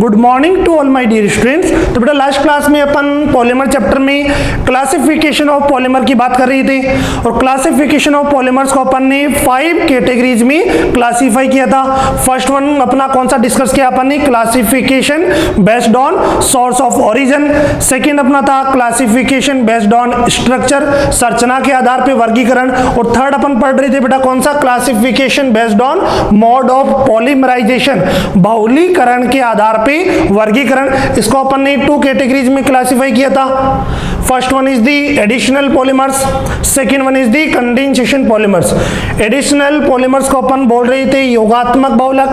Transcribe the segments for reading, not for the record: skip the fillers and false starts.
Good morning to all my dear students. तो बेटा last class में अपन पॉलीमर चैप्टर में क्लासिफिकेशन ऑफ पॉलीमर की बात कर रहे थे और क्लासिफिकेशन ऑफ पॉलीमर्स को अपन ने 5 कैटेगरीज में क्लासिफाई किया था। फर्स्ट वन अपना कौन सा डिस्कस किया अपन ने, classification based on source of origin. Second अपना था क्लासिफिकेशन बेस्ड ऑन स्ट्रक्चर, संरचना के आधार पे वर्गीकरण। और थर्ड अपन पढ़ रहे थे बेटा कौन सा, classification based on mode of polymerisation, बहुलीकरण के आधार पे वर्गीकरण। इसको अपन ने 2 कैटेगरीज में क्लासिफाई किया था। First one is the additional polymers, second one is the condensation polymers. Additional polymers को अपन बोल रहे थे योगात्मक बहुलक,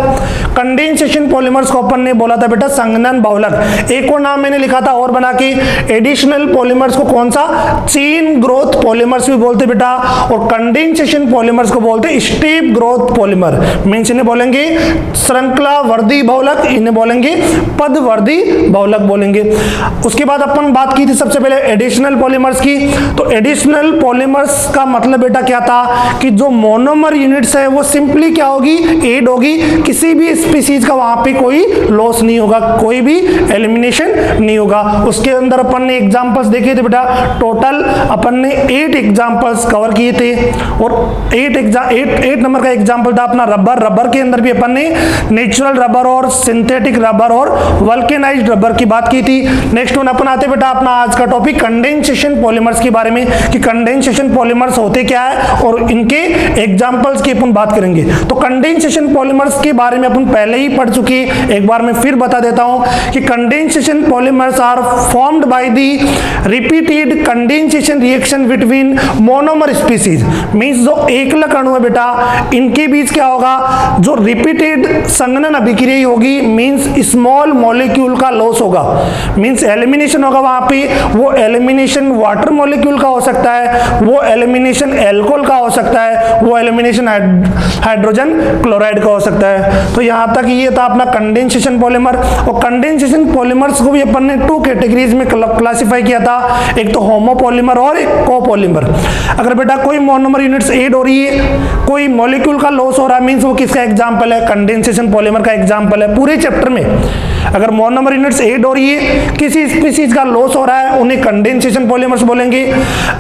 कंडेंसेशन पॉलीमर्स को अपन ने बोला था बेटा संघनन बहुलक। एक और नाम मैंने लिखा था और बना के, एडिशनल पॉलीमर्स को कौन सा, चेन ग्रोथ पॉलीमर्स भी बोलते बेटा, और कंडेंसेशन पॉलीमर्स को बोलते स्टेप ग्रोथ पॉलीमर। मींस इन्हें बोलेंगे श्रृंखला वर्धी बहुलक, इन्हें बोलेंगे पदवर्धी बहुलक बोलेंगे। उसके बाद अपन बात की थी सबसे पहले एडिशनल पॉलीमर्स की। तो एडिशनल पॉलीमर्स का मतलब बेटा क्या था कि जो मोनोमर यूनिट्स है वो सिंपली क्या होगी, ऐड होगी, किसी भी स्पीसीज का वहां पे कोई लॉस नहीं होगा, कोई भी एलिमिनेशन नहीं होगा। उसके अंदर अपन ने एग्जांपल्स देखे थे बेटा, टोटल अपन ने 8 एग्जांपल्स कवर किए थे और 8 नंबर का एग्जांपल था अपना रबर के अंदर भी अपन ने नेचुरल रबर और सिंथेटिक रबर और वल्केनाइज्ड रबर की बात की थी। नेक्स्ट वन अपन आते बेटा अपना आज का टॉपिक कंडेंसेशन पॉलीमर्स के बारे में, कि कंडेंसेशन पॉलीमर्स होते क्या है और इनके एग्जांपल्स की अपन बात करेंगे। तो कंडेंसेशन पॉलीमर्स के बारे में अपन पहले ही पढ़ चुके, एक बार मैं फिर बता देता हूं कि condensation polymers are formed by the repeated condensation reaction between monomer species. Means जो एकलक अणु है बेटा, इनके बीच क्या होगा, जो रिपीटेड संघनन अभिक्रिया होगी, मींस स्मॉल मॉलिक्यूल का लॉस होगा, मींस एलिमिनेशन होगा वहां पे। वो एलिमिनेशन वाटर मॉलिक्यूल का हो सकता है, वो एलिमिनेशन एल्कोहल का हो सकता है, वो एलिमिनेशन हाइड्रोजन क्लोराइड का हो सकता है। तो यहां तक ये था अपना कंडेंसेशन पॉलीमर। और कंडेंसेशन पॉलीमर्स को भी अपन ने 2 कैटेगरीज में क्लासिफाई किया था, एक तो होमोपॉलीमर और एक कोपॉलीमर। अगर बेटा कोई मोनोमर यूनिट्स ऐड हो रही है, कोई मॉलिक्यूल का लॉस हो रहा है, मींस वो किसका एग्जांपल है, कंडेंसेशन पॉलीमर का एग्जांपल है। पूरे चैप्टर में अगर मोनोमर यूनिट्स ऐड हो रही है, किसी स्पीसीज का लॉस हो रहा है, उन्हें कंडेंसेशन पॉलीमर्स बोलेंगे।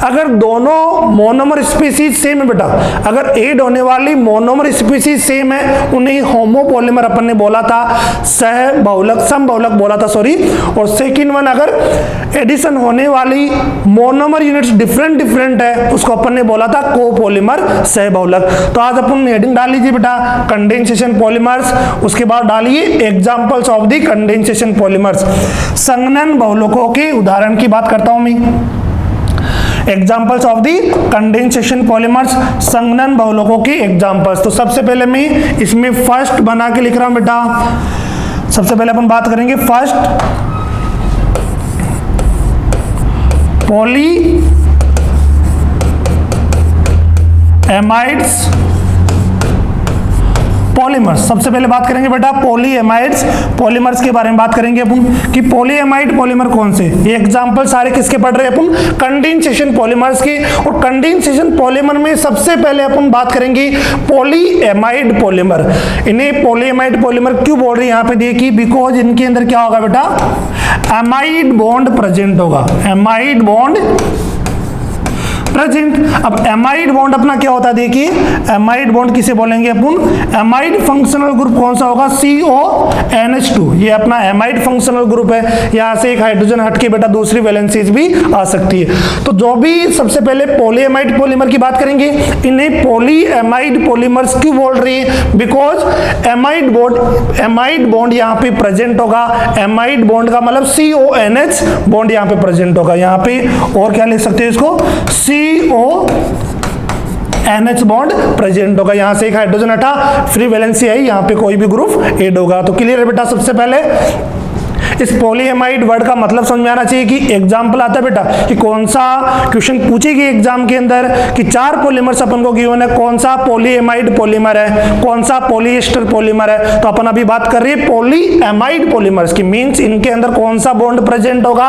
अगर दोनों मोनोमर स्पीसीज सेम है बेटा, अगर ऐड होने वाली मोनोमर स्पीसीज सेम है, उन्हें होमोपॉलीमर अपन ने बोला था, सह बहुलक सम बहुलक बोला था, सॉरी। और सेकंड वन अगर एडिशन होने वाली मोनोमर यूनिट्स डिफरेंट है, उसको अपन ने बोला था कोपॉलीमर सह बहुलक। तो आज अपन हेडिंग डाल लीजिए बेटा कंडेंसेशन पॉलीमर्स, उसके बाद डालिए examples of the condensation polymers. संघनन बहुलकों के उदाहरण की बात करता हूं मैं, examples of the condensation polymers, संघनन बहुलकों के एग्जाम्पल्स। तो सबसे पहले मैं इसमें फर्स्ट बना के लिख रहा हूं बेटा। सबसे पहले अपन बात करेंगे फर्स्ट पॉली एमाइड्स पॉलीमर्स। सबसे पहले बात करेंगे बेटा पॉलीएमाइड्स पॉलीमर्स के बारे में बात करेंगे अपन कि पॉलीएमाइड पॉलीमर कौन से। ये एग्जांपल सारे किसके पढ़ रहे हैं अपन, कंडेंसेशन पॉलीमर्स के। और कंडेंसेशन पॉलीमर में सबसे पहले अपन बात करेंगे पॉलीएमाइड पॉलीमर। इन्हें पॉलीएमाइड पॉलीमर क्यों बोल रहे हैं, यहाँ पे देखिए, बिकॉज इनके अंदर क्या होगा बेटा, एमाइड बॉन्ड प्रेजेंट होगा, एमाइड बॉन्ड प्रेजेंट। अब एमाइड बॉन्ड अपना क्या होता है, देखिए एमाइड बॉन्ड किसे बोलेंगे अपन, एमाइड फंक्शनल ग्रुप कौन सा होगा, CONH2। ये अपना एमाइड फंक्शनल ग्रुप है, यहां से एक हाइड्रोजन हटके बेटा दूसरी वैलेंसीज भी आ सकती है। तो जो भी सबसे पहले पॉलीएमाइड पॉलीमर की बात करेंगे, इन्हें पॉलीएमाइड पॉलीमर्स क्यों बोल रही है, बिकॉज एमाइड बॉन्ड यहाँ पे प्रेजेंट होगा। एमाइड बॉन्ड का मतलब CONH बॉन्ड यहाँ पे प्रेजेंट होगा। यहाँ पे और क्या लिख सकते हैं इसको, CONH बॉन्ड प्रेजेंट होगा, यहां से एक हाइड्रोजन हटा, फ्री वैलेंसी आई, यहां पे कोई भी ग्रुप ऐड होगा। तो क्लियर है बेटा। सबसे पहले इस पॉलीएमाइड वर्ड का मतलब समझ में आना चाहिए कि एग्जाम्पल आता है बेटा कि कौन सा क्वेश्चन पूछेगी एग्जाम के अंदर कि 4 पॉलीमर्स अपन को गिवन है, कौन सा पॉलीएमाइड पॉलीमर है, कौन सा पॉलीएस्टर पॉलीमर है। तो अपन अभी बात कर रही है पॉलीएमाइड पॉलीमर्स की, मींस इनके अंदर कौन सा बॉन्ड प्रेजेंट होगा,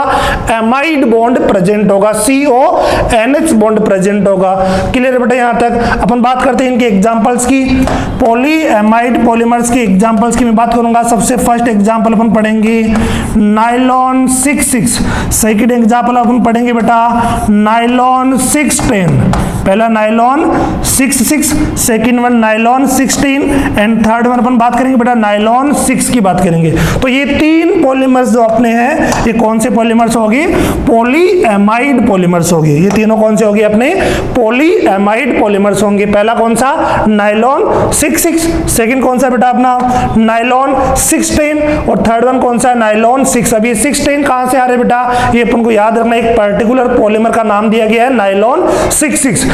एमाइड बॉन्ड प्रेजेंट होगा, CONH बॉन्ड प्रेजेंट होगा। क्लियर है बेटा? यहां तक अपन बात करते हैं इनके एग्जांपल्स की। पॉलीएमाइड पॉलीमर्स की एग्जांपल्स की मैं बात करूंगा। सबसे फर्स्ट एग्जांपल अपन पढ़ेंगे नाइलॉन 6,6। सेकंड एग्जांपल अपन पढ़ेंगे बेटा नाइलॉन 6,10। पहला nylon 6,6, second one nylon 16 and third one अपन बात करेंगे बेटा नाइलॉन 6 की बात करेंगे। तो ये 3 पॉलीमर्स जो अपने हैं ये कौन से पॉलीमर्स होगी, पॉलीएमाइड पॉलीमर्स होगी। ये तीनों कौन से होगी अपने पॉलीएमाइड पॉलीमर्स होंगे। पहला कौन सा नाइलॉन 6,6, सेकंड कौन सा बेटा अपना नाइलॉन 6,10 और थर्ड वन कौन सा नाइलॉन 6। अब ये 6,10 कहां से आ रहे बेटा, ये अपन को याद रखना एक पर्टिकुलर पॉलीमर का नाम दिया गया है नाइलॉन 6,6,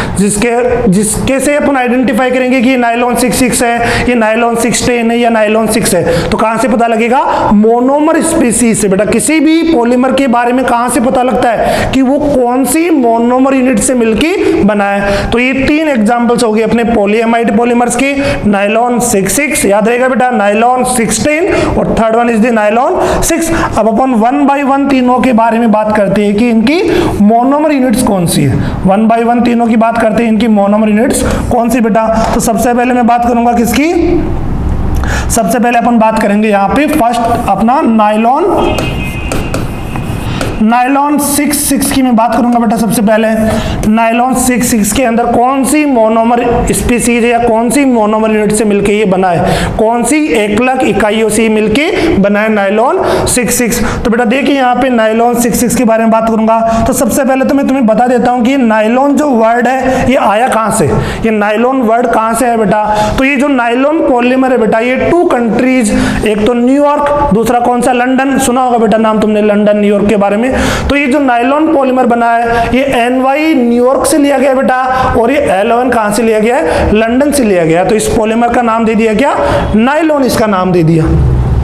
जिसके से अपन आइडेंटिफाई करेंगे कि ये नाइलॉन 6,6 है, ये नाइलॉन 6,10 है या नाइलॉन 6 है। तो कहां से पता लगेगा, मोनोमर स्पीसीज से बेटा। किसी भी पॉलीमर के बारे में कहां से पता लगता है कि वो कौन सी मोनोमर यूनिट से मिलकर बना है। तो ये 3 एग्जांपल्स हो गए अपने पॉलीएमाइड पॉलीमर्स के, नाइलॉन 6,6 याद रहेगा बेटा, नाइलॉन 6,10 और third one is the nylon 6। अब अपन 1 बाय 1 तीनों के बारे में बात करते हैं कि इनकी मोनोमर यूनिट्स कौन सी है। 1 बाय 1 तीनों की बात करते हैं, इनकी मोनोमर यूनिट्स कौन सी बेटा। तो सबसे पहले मैं बात करूंगा किसकी, सबसे पहले अपन बात करेंगे यहाँ पे फर्स्ट अपना नाइलॉन 6,6 की मैं बात करूंगा बेटा। सबसे पहले नाइलॉन 6,6 के अंदर कौन सी मोनोमर स्पीसीज है या कौन सी मोनोमर यूनिट से मिलके ये बना है, कौन सी एकलक इकाइयों से मिलके बना है नाइलॉन 6,6। तो बेटा देखिए यहाँ पे नाइलॉन 6,6 के बारे में बात करूंगा। तो सबसे पहले तो मैं तुम्हें बता देता हूँ कि नाइलॉन जो वर्ड है ये आया कहाँ से, ये नाइलॉन वर्ड कहाँ से है बेटा। तो ये जो नाइलॉन पॉलीमर है बेटा ये 2 कंट्रीज, एक तो न्यूयॉर्क, दूसरा कौन सा लंदन, सुना होगा बेटा नाम तुमने लंदन न्यूयॉर्क के बारे में। तो ये जो नाइलॉन पॉलीमर बना है ये NY न्यूयॉर्क से लिया गया बेटा, और ये L1 कहां से लिया गया है, लंदन से लिया गया। तो इस पॉलीमर का नाम दे दिया क्या, नाइलॉन इसका नाम दे दिया।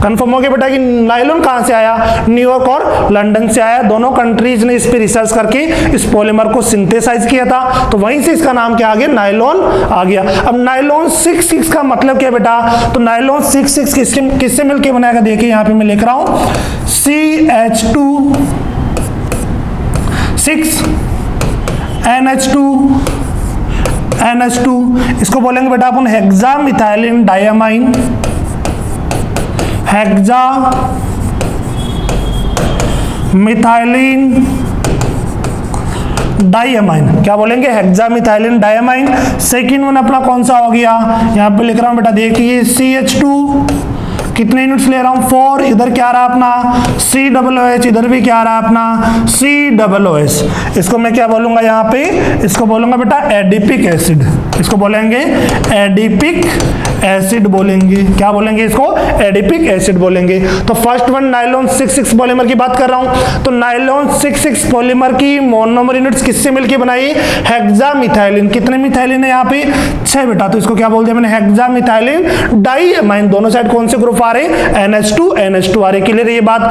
कंफर्म हो गया बेटा कि नाइलॉन कहां से आया, न्यूयॉर्क और लंदन से आया। दोनों कंट्रीज ने इस पे रिसर्च करके इस पॉलीमर को सिंथेसाइज किया था, तो वहीं से इसका नाम क्या आ गया, नाइलॉन आ गया। अब नाइलॉन 6,6 का मतलब क्या बेटा, तो नाइलॉन 6,6 किससे मिलकर बनाएगा, देखिए यहां पे मैं लिख रहा हूं CH2 6 NH2 इसको बोलेंगे बेटा अपन hexamethylene diamine, hexamethylene diamine, क्या बोलेंगे, hexamethylene diamine. Second one अपना कौन सा हो गया, यहां पे लिख रहा हूं बेटा देखिए CH2, कितने यूनिट्स ले रहा हूं 4, इधर क्या रहा अपना COOH, इधर भी क्या रहा अपना COOH। इसको मैं क्या बोलूंगा यहाँ पे, इसको बोलूंगा बेटा एडिपिक एसिड, इसको बोलेंगे एडिपिक एसिड बोलेंगे, क्या बोलेंगे इसको, एडिपिक एसिड बोलेंगे। तो फर्स्ट वन नाइलॉन 6,6 पॉलीमर की बात कर रहा हूं। तो नाइलॉन 6,6 पॉलीमर की मोनोमर यूनिट्स किससे मिलकर बनाई, हेक्सा मिथाइलिन। कितने मिथाइलिन है यहाँ पे 6 बेटा, तो इसको क्या बोल दिया मैंने, हेक्सा मिथाइलिन डायमाइन। दोनों साइड कौन से ग्रुप आ रहे, NH2 आ रहे। क्लियर है ये बात।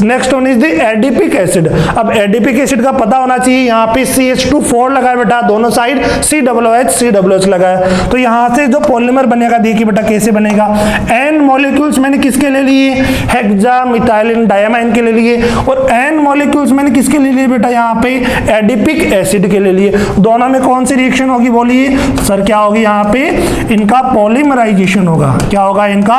Next one is the adipic acid. अब एडिपिक एसिड का पता होना चाहिए, यहाँ पे CH2 लगा है बेटा, दोनों साइड COOH लगा है। तो यहाँ से जो पॉलीमर बनेगा देखिए बेटा कैसे बनेगा, N मॉलिक्यूल्स मैंने किसके ले लिए, हेक्सा मिथाइलिन डायमाइन के ले लिए, और N मॉलिक्यूल्स मैंने किसके ले लिए बेटा, यहाँ पे एडिपिक एसिड के ले लिए। दोनों में कौन सी रिएक्शन होगी बोलिए सर, क्या होगी, यहाँ पे इनका पॉलीमराइजेशन होगा। क्या होगा, इनका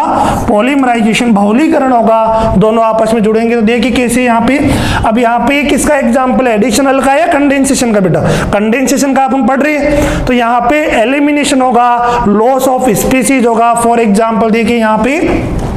पॉलीमराइजेशन, बहुलीकरण होगा। दोनों आपस में जुड़ेंगे। तो देखिए कैसे यहाँ पे, अब यहाँ पे किसका एग्जाम्पल है, एडिशनल का या कंडेंसेशन का बेटा, कंडेंसेशन का अपन पढ़ रहे हैं। तो यहाँ पे एलिमिनेशन होगा, लॉस ऑफ स्पीसीज होगा। फॉर एग्जाम्पल देखिए यहाँ पे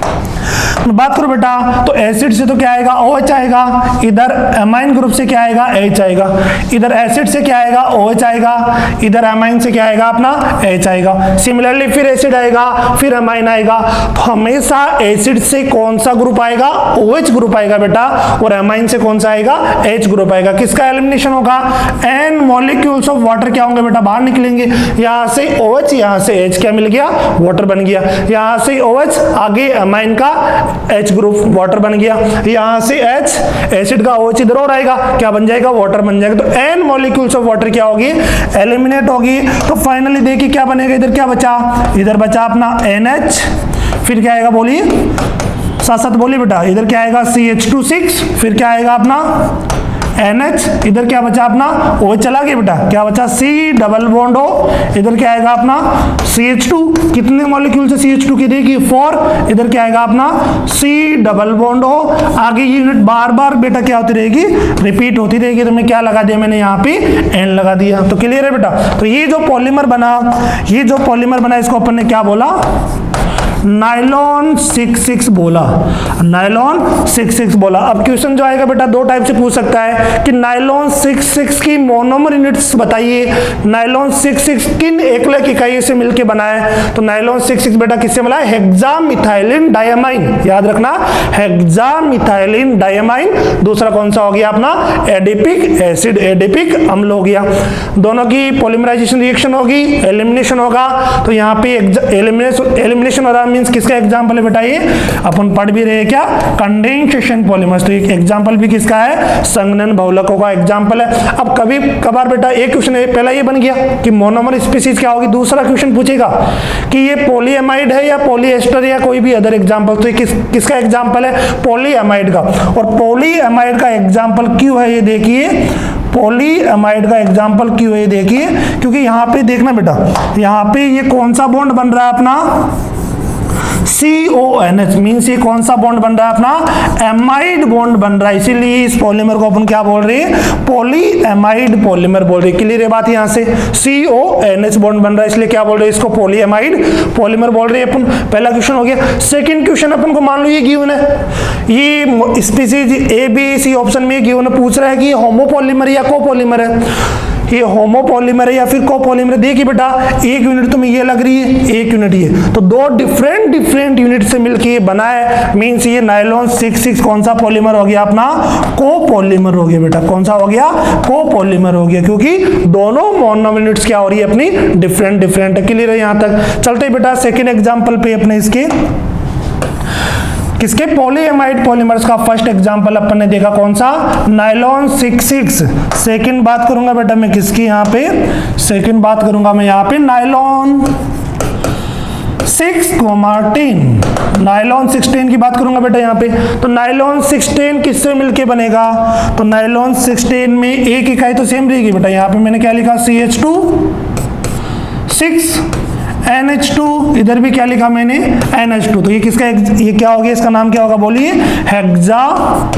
बात करो बेटा, तो एसिड से तो क्या आएगा, OH आएगा, इधर एमाइन ग्रुप से क्या आएगा, H आएगा, इधर एसिड से क्या आएगा, OH आएगा, इधर एमाइन से क्या आएगा अपना H आएगा। सिमिलरली फिर एसिड आएगा, फिर एमाइन आएगा। तो हमेशा एसिड से कौन सा ग्रुप आएगा, OH ग्रुप आएगा बेटा, और एमाइन से कौन सा आएगा, H ग्रुप आएगा। किसका एलिमिनेशन होगा, N मॉलिक्यूल्स ऑफ वाटर क्या होंगे बेटा, बाहर निकलेंगे। यहाँ से OH, यहाँ से H, क्या मिल गया, वाटर बन गया। यहाँ से OH, आगे एमाइन का H ग्रुप वाटर बन गया, यहां से H एसिड का OH इधर और आएगा, क्या बन जाएगा, वाटर बन जाएगा। तो n मॉलिक्यूल्स ऑफ वाटर क्या होगी, एलिमिनेट होगी। तो फाइनली देखिए क्या बनेगा, इधर क्या बचा, इधर बचा अपना NH, फिर क्या आएगा बोलिए, साथ साथ बोलिए बेटा, इधर क्या आएगा CH2 फिर क्या आएगा अपना NH, इधर क्या बचा अपना OH चला गया बेटा, क्या बचा C डबल बॉन्ड O, इधर क्या आएगा अपना CH2, कितने मॉलिक्यूल से CH2 की देगी 4, इधर क्या आएगा अपना C डबल बॉन्ड O। आगे यूनिट बार बार बेटा क्या होती रहेगी, रिपीट होती रहेगी। तो मैं क्या लगा दिया, मैंने यहाँ पे N लगा दिया। तो क्लियर है बेटा। तो ये जो पॉलीमर बना, इसको अपन ने क्या बोला, नायलॉन 66 बोला, नायलॉन 66 बोला। अब क्वेश्चन जो आएगा बेटा दो टाइप से पूछ सकता है कि नायलॉन 66 की मोनोमर यूनिट्स बताइए, नायलॉन 66 किन एकलक इकाई से मिलकर बना है। तो नायलॉन 66 बेटा किससे बना है, हेक्सामिथाइलिन डायमाइन, याद रखना हेक्सामिथाइलिन डायमाइन। दूसरा कौन सा हो गया अपना, एडिपिक एसिड, एडिपिक अम्ल हो गया। दोनों की पॉलीमराइजेशन रिएक्शन होगी, एलिमिनेशन होगा। तो यहाँ पे एलिमिनेशन हो रहा मींस किसका एग्जांपल है बेटा, ये अपन पढ़ भी रहे हैं क्या, कंडेंसेशन पॉलीमर्स। तो एक एग्जांपल भी किसका है, संघनन बहुलकों का एग्जांपल है। अब कभी कभार बेटा एक क्वेश्चन पहला ये बन गया कि मोनोमर स्पीसीज क्या होगी, दूसरा क्वेश्चन पूछेगा कि ये पॉलीएमाइड है या पॉलीएस्टर या कोई भी अदर एग्जांपल। तो किसका एग्जांपल है, पॉलीएमाइड का। और पॉलीएमाइड का एग्जांपल क्यों है ये देखिए, पॉलीएमाइड का एग्जांपल क्यों है देखिए, क्योंकि यहाँ पे देखना बेटा, यहाँ पे ये कौन सा बॉन्ड बन रहा है अपना, CONH मीन्स ये कौन सा बॉन्ड बन रहा है अपना, एमाइड बॉन्ड बन रहा है। इसीलिए इस पॉलीमर को अपन क्या बोल रहे हैं, पॉलीएमाइड पॉलीमर बोल रहे हैं। क्लियर है बात, यहाँ से CONH बॉन्ड बन रहा है इसलिए क्या बोल रहे हैं, इसको पॉलीएमाइड पॉलीमर बोल रहे हैं अपन। पहला क्वेश्चन हो गया। सेकंड क्वेश्चन अपन को मान लो ये गिवन है, ये स्पीसीज ABC ऑप्शन में गिवन पूछ रहा है कि होमोपॉलीमर या कोपॉलीमर है, ये होमोपॉलीमर है या फिर कोपॉलीमर। देखिए बेटा एक यूनिट तुम्हें ये लग रही है, एक यूनिट ये, तो दो डिफरेंट यूनिट से मिलकर ये बना है। मींस ये नायलॉन 66 कौन सा पॉलीमर हो गया अपना, कोपॉलीमर हो गया बेटा। कौन सा हो गया, कोपॉलीमर हो गया, क्योंकि दोनों मोनोमर यूनिट्स क्या हो रही है अपनी, डिफरेंट है। क्लियर है, यहां तक चलते बेटा सेकेंड एग्जाम्पल पे अपने इसके किसके, पॉलीएमाइड पॉलीमर्स का फर्स्ट एग्जांपल अपन ने देखा कौन सा, नायलॉन 66। सेकंड बात करूंगा बेटा मैं किसकी, यहाँ पे सेकंड बात करूंगा मैं यहाँ पे नायलॉन 6,10, नायलॉन 16 की बात करूंगा बेटा यहाँ पे। तो नायलॉन 16 किससे मिलके बनेगा, तो नायलॉन 16 में एक इकाई तो सेम रहेगी बेटा। यहाँ पे मैंने क्या लिखा, CH2 6 NH2, इधर भी क्या लिखा मैंने NH2। तो ये किसका, ये क्या हो गया, इसका नाम क्या होगा बोलिए, हेक्सा,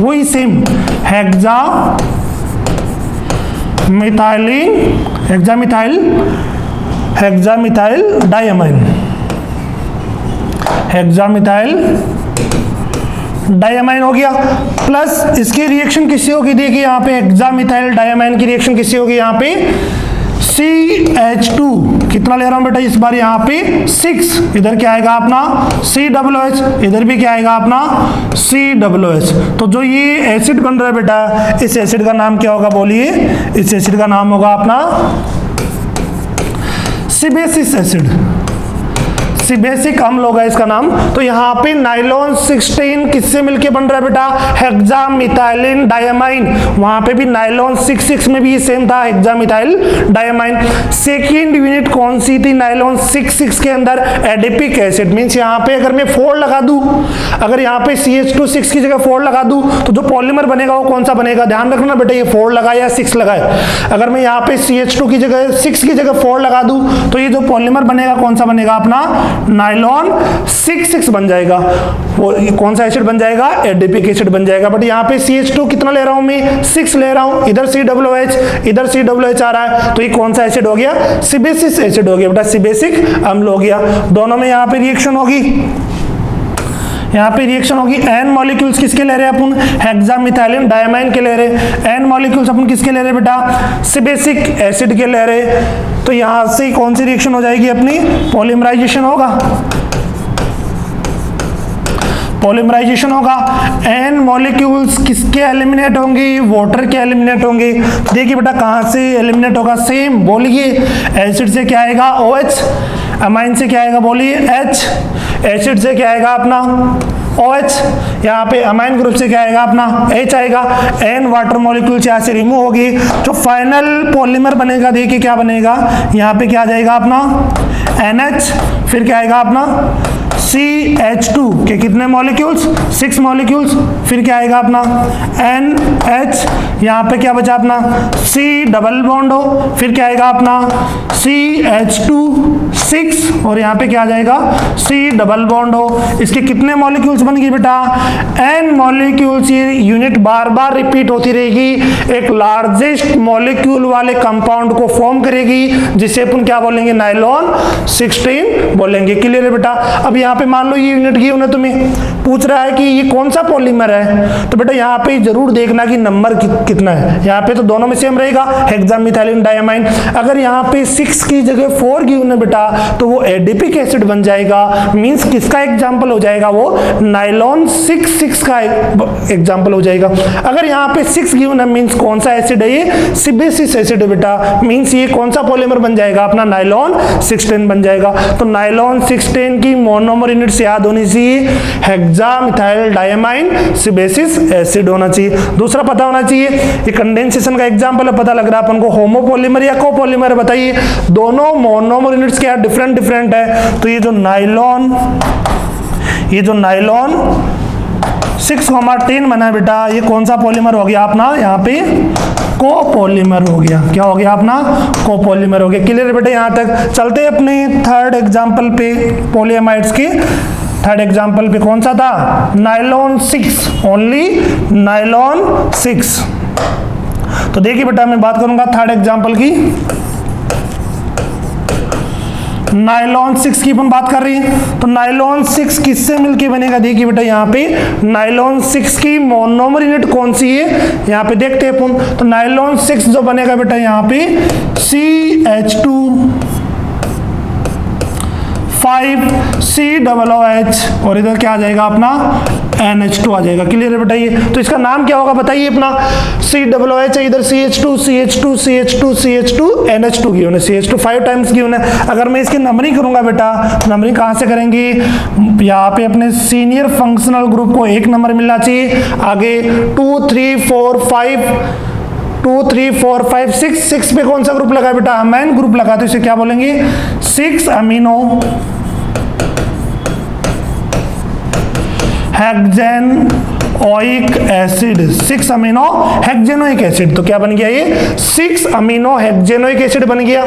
वही same hexamethylene, hexamethyl diamine, hexamethyl diamine हो गया। प्लस इसकी रिएक्शन किससे होगी, देखिए यहाँ पे हेक्सामिथाइल डायमाइन की रिएक्शन किससे होगी, यहाँ पे CH2 कितना ले रहा हूं बेटा इस बार, यहाँ पे 6, इधर क्या आएगा अपना COOH, इधर भी क्या आएगा अपना COOH। तो जो ये एसिड बन रहा है बेटा, इस एसिड का नाम क्या होगा बोलिए, इस एसिड का नाम होगा अपना सिबेसिस एसिड, सिबेसिक अम्ल होगा इसका नाम। तो यहाँ पे नायलॉन 16 किससे मिलके बन रहा है बेटा, हेक्सामिथाइलिन डायमाइन। वहां पे भी नायलॉन 66 में भी सेम था, हेक्सामिथाइल डायमाइन। सेकेंड यूनिट कौन सी थी नायलॉन 66 के अंदर, एडिपिक एसिड। मींस यहाँ पे अगर मैं 4 लगा दूं, अगर यहाँ पे CH2 6 की जगह 4 लगा दूं, तो जो पॉलीमर बनेगा वो कौन सा बनेगा, ध्यान रखना बेटा, ये 4 लगाए या 6 लगाए। अगर मैं यहाँ पे CH2 की जगह 6 की जगह 4 लगा दूं, तो ये जो पॉलीमर बनेगा कौन सा बनेगा अपना, नायलॉन 66 बन जाएगा। वो कौन सा एसिड बन जाएगा, एडिपिक एसिड बन जाएगा। बट यहाँ पे CH2 कितना ले रहा हूं मैं, 6 ले रहा हूं, इधर COOH, इधर COOH आ रहा है, तो ये कौन सा एसिड हो गया, सिबेसिस एसिड हो गया बेटा, सिबेसिक अम्ल हो गया। दोनों में यहाँ पे रिएक्शन होगी, यहाँ पे रिएक्शन होगी। N मॉलिक्यूल्स किसके ले रहे हैं अपन, हेक्सामिथाइलिन डायमाइन के ले रहे। N मॉलिक्यूल्स अपन किसके ले रहे बेटा, सिबेसिक एसिड के ले रहे। तो यहाँ से कौन सी रिएक्शन हो जाएगी अपनी, पॉलीमराइजेशन होगा, पॉलीमराइजेशन होगा। N मॉलिक्यूल्स किसके एलिमिनेट होंगे, वाटर के एलिमिनेट होंगे। देखिए बेटा कहाँ से एलिमिनेट होगा, सेम बोलिए, एसिड से क्या आएगा OH, अमाइन से क्या आएगा बोलिए H, एसिड से क्या आएगा अपना OH, यहाँ पे अमाइन ग्रुप से क्या आएगा अपना H आएगा, N वाटर मॉलिक्यूल यहाँ से रिमूव होगी, जो फाइनल पॉलीमर बनेगा देखिए क्या बनेगा, यहाँ पे क्या आ जाएगा अपना NH, फिर क्या आएगा अपना CH2 के कितने मॉलिक्यूल्स, 6 मॉलिक्यूल्स, फिर क्या आएगा अपना NH, यहाँ पे क्या बचा अपना C डबल बॉन्ड हो, फिर क्या आएगा अपना CH2 6 और यहाँ पे क्या आ जाएगा C डबल बॉन्ड हो। इसके कितने मॉलिक्यूल्स बन गए बेटा, N मॉलिक्यूल्स। ये यूनिट बार बार रिपीट होती रहेगी, एक लार्जेस्ट मॉलिक्यूल वाले कंपाउंड को फॉर्म करेगी, जिसे अपन क्या बोलेंगे, नाइलॉन 16 बोलेंगे। क्लियर है बेटा। अब यहाँ पे मान लो ये यूनिट की उन्हें तुम्हें पूछ रहा है कि ये कौन सा पॉलीमर है, तो बेटा यहाँ पे जरूर देखना कि नंबर कितना है। यहाँ पे तो दोनों में सेम रहेगा, हेक्सामिथाइलिन डायमाइन। अगर यहाँ पे 6 की जगह 4 गिवन है बेटा, तो वो एडिपिक एसिड बन जाएगा। मींस किसका एग्जांपल हो जाएगा, वो नाइलॉन 6 का एग्जांपल हो जाएगा। अगर यहाँ पे 6 गिवन है, मींस कौन सा एसिड है, ये सिबेसिस एसिड है बेटा। मींस ये कौन सा पॉलीमर बन जाएगा, अपना नाइलॉन 16 बन जाएगा। तो नाइलॉन 16 की मोनोमर यूनिट्स याद होनी चाहिए, हेक्सामिथाइल डायमाइन सिबेसिस एसिड होना चाहिए। दूसरा पता होना चाहिए, ये कंडेंसेशन का एग्जांपल है, पता लग रहा है अपन को होमोपॉलीमर या कोपॉलीमर है, बताइए। दोनों मोनोमर यूनिट्स क्या डिफरेंट है। तो ये जो नाइलॉन 6,10 बना है बेटा, ये कौन सा पॉलीमर हो गया अपना, यहाँ पे कोपॉलीमर हो गया। क्या हो गया अपना, कोपॉलीमर हो गया। क्लियर है बेटा। यहाँ तक चलते हैं अपने थर्ड एग्जांपल पे, पॉलीएमाइड्स के थर्ड एग्जांपल पे। कौन सा था, नाइलॉन 6, ओनली नाइलॉन 6। तो देखिए बेटा, मैं बात करूंगा थर्ड एग्जांपल की। नाइलॉन 6 की अपन बात कर रही है, तो नाइलॉन 6 किससे मिलके बनेगा, देखिए बेटा यहाँ पे नाइलॉन 6 की मोनोमर यूनिट कौन सी है, यहाँ पे देखते हैं अपन। तो नाइलॉन 6 जो बनेगा बेटा यहाँ पे CH2 5 COOH और इधर क्या आ जाएगा अपना NH2 आ जाएगा। क्लियर है बेटा। ये तो इसका नाम क्या होगा बताइए अपना, COOH है, इधर CH2 NH2 की होने, CH2 5 टाइम्स की होने। अगर मैं इसकी नंबरिंग करूंगा बेटा, नंबरिंग कहाँ से करेंगे, यहाँ पे अपने सीनियर फंक्शनल ग्रुप को 1 नंबर मिलना चाहिए। आगे 2 3 4 5 2 3 4 5 6 पे कौन सा ग्रुप लगा बेटा, अमाइन ग्रुप लगा, तो इसे क्या बोलेंगे 6 अमीनो हेक्सेनोइक एसिड, 6 अमीनो हेक्सेनोइक एसिड। तो क्या बन गया ये 6 अमीनो हेक्सेनोइक एसिड बन गया।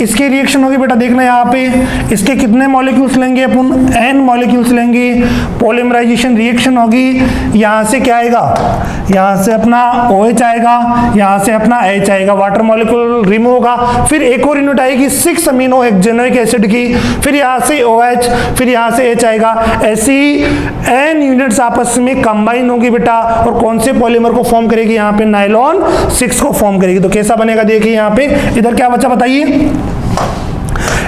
इसकी रिएक्शन होगी बेटा, देखना यहाँ पे इसके कितने मॉलिक्यूल्स लेंगे अपन, N मॉलिक्यूल्स लेंगे। पॉलीमराइजेशन रिएक्शन होगी, यहाँ से क्या आएगा, यहाँ से अपना OH आएगा, यहाँ से अपना H आएगा, वाटर मॉलिक्यूल रिमूव होगा। फिर एक और यूनिट आएगी 6 अमीनो हेक्सेनोइक एसिड की, फिर यहाँ से OH, फिर यहाँ से H आएगा। ऐसी N यूनिट्स आपस में कंबाइन होगी बेटा, और कौन से पॉलीमर को फॉर्म करेगी, यहाँ पे नाइलॉन 6 को फॉर्म करेगी। तो कैसा बनेगा देखिए यहाँ पे, इधर क्या बचा बताइए,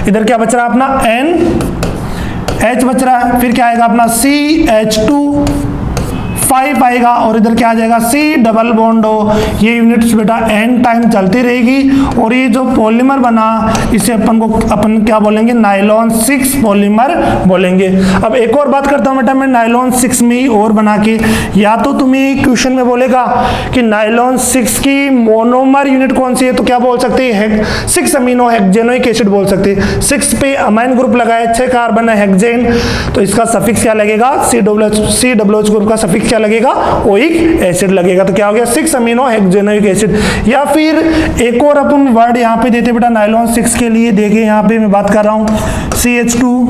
इधर क्या बच रहा है अपना NH बच रहा है, फिर क्या आएगा अपना CH2 5 आएगा, और इधर क्या आ जाएगा C डबल बॉन्ड हो। ये यूनिट्स बेटा N टाइम चलती रहेगी, और ये जो पॉलीमर बना इसे अपन क्या बोलेंगे, नाइलॉन 6 पॉलीमर बोलेंगे। अब एक और बात करता हूं बेटा मैं नाइलॉन 6 में ही और बना के, या तो तुम्हें क्वेश्चन में बोलेगा कि नाइलॉन 6 की मोनोमर यूनिट कौन सी है, तो क्या बोल सकते हैं 6 अमीनो हेक्सेनोइक एसिड बोल सकते हैं। 6 पे अमाइन ग्रुप लगाए, 6 कार्बन है हेक्सेन, तो इसका सफिक्स क्या लगेगा, COOH ग्रुप का सफिक्स क्या लगेगा, ओइक एसिड लगेगा। तो क्या हो गया 6 अमीनो हेक्सेनोइक एसिड। या फिर एक और अपन वर्ड यहाँ पे देते बेटा नाइलॉन 6 के लिए, देखिए यहाँ पे मैं बात कर रहा हूँ CH2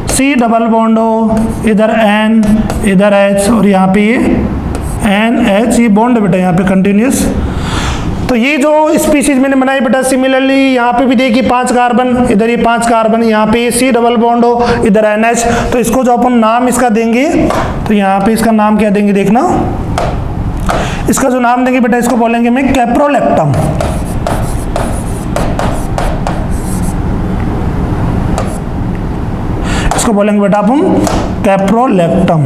C डबल बॉन्ड हो, इधर N इधर H, और यहाँ पे ये NH, ये बॉन्ड है बेटा यहाँ पे कंटिन्यूस। तो ये जो स्पीशीज मैंने बनाई बेटा, सिमिलरली यहाँ पे भी देखिए 5 कार्बन, इधर ये 5 कार्बन, यहाँ पे C डबल बॉन्ड हो, इधर NH। तो इसको जो अपन नाम इसका देंगे, तो यहाँ पे इसका नाम क्या देंगे देखना, इसका जो नाम देंगे बेटा इसको बोलेंगे मैं कैप्रोलेक्टम। इसको बोलेंगे बेटा अपन कैप्रोलेक्टम।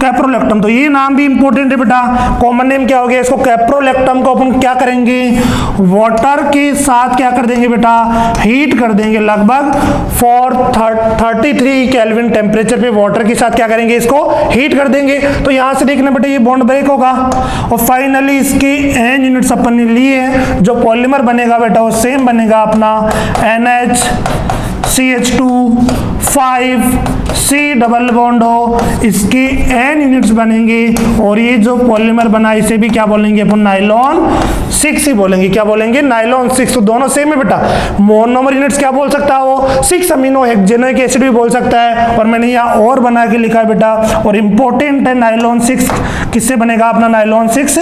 कैप्रोलैक्टम, तो ये नाम भी इंपॉर्टेंट है बेटा। कॉमन नेम क्या हो गया इसको, कैप्रोलैक्टम को अपन क्या करेंगे, वाटर के साथ क्या कर देंगे बेटा, हीट कर देंगे। लगभग 433 केल्विन टेम्परेचर पे वाटर के साथ क्या करेंगे, इसको हीट कर देंगे। तो यहां से देखना बेटा ये बॉन्ड ब्रेक होगा और फाइनली इसके एन यूनिट्स अपन ने लिए हैं। जो पॉलीमर बनेगा बेटा वो सेम बनेगा अपना NH CH2 डबल बॉन्ड हो, इसके एन यूनिट्स बनेंगे और ये जो पॉलीमर बना इसे भी क्या बोलेंगे अपन, नाइलॉन 6 ही बोलेंगे। क्या बोलेंगे, नाइलॉन 6। तो दोनों सेम है बेटा। मोनोमर यूनिट्स क्या बोल सकता है वो, 6 अमीनो हेक्सेनोइक एसिड भी बोल सकता है। और मैंने यहाँ और बना के लिखा है बेटा, और इंपॉर्टेंट है नाइलॉन 6 किससे बनेगा अपना, नाइलॉन 6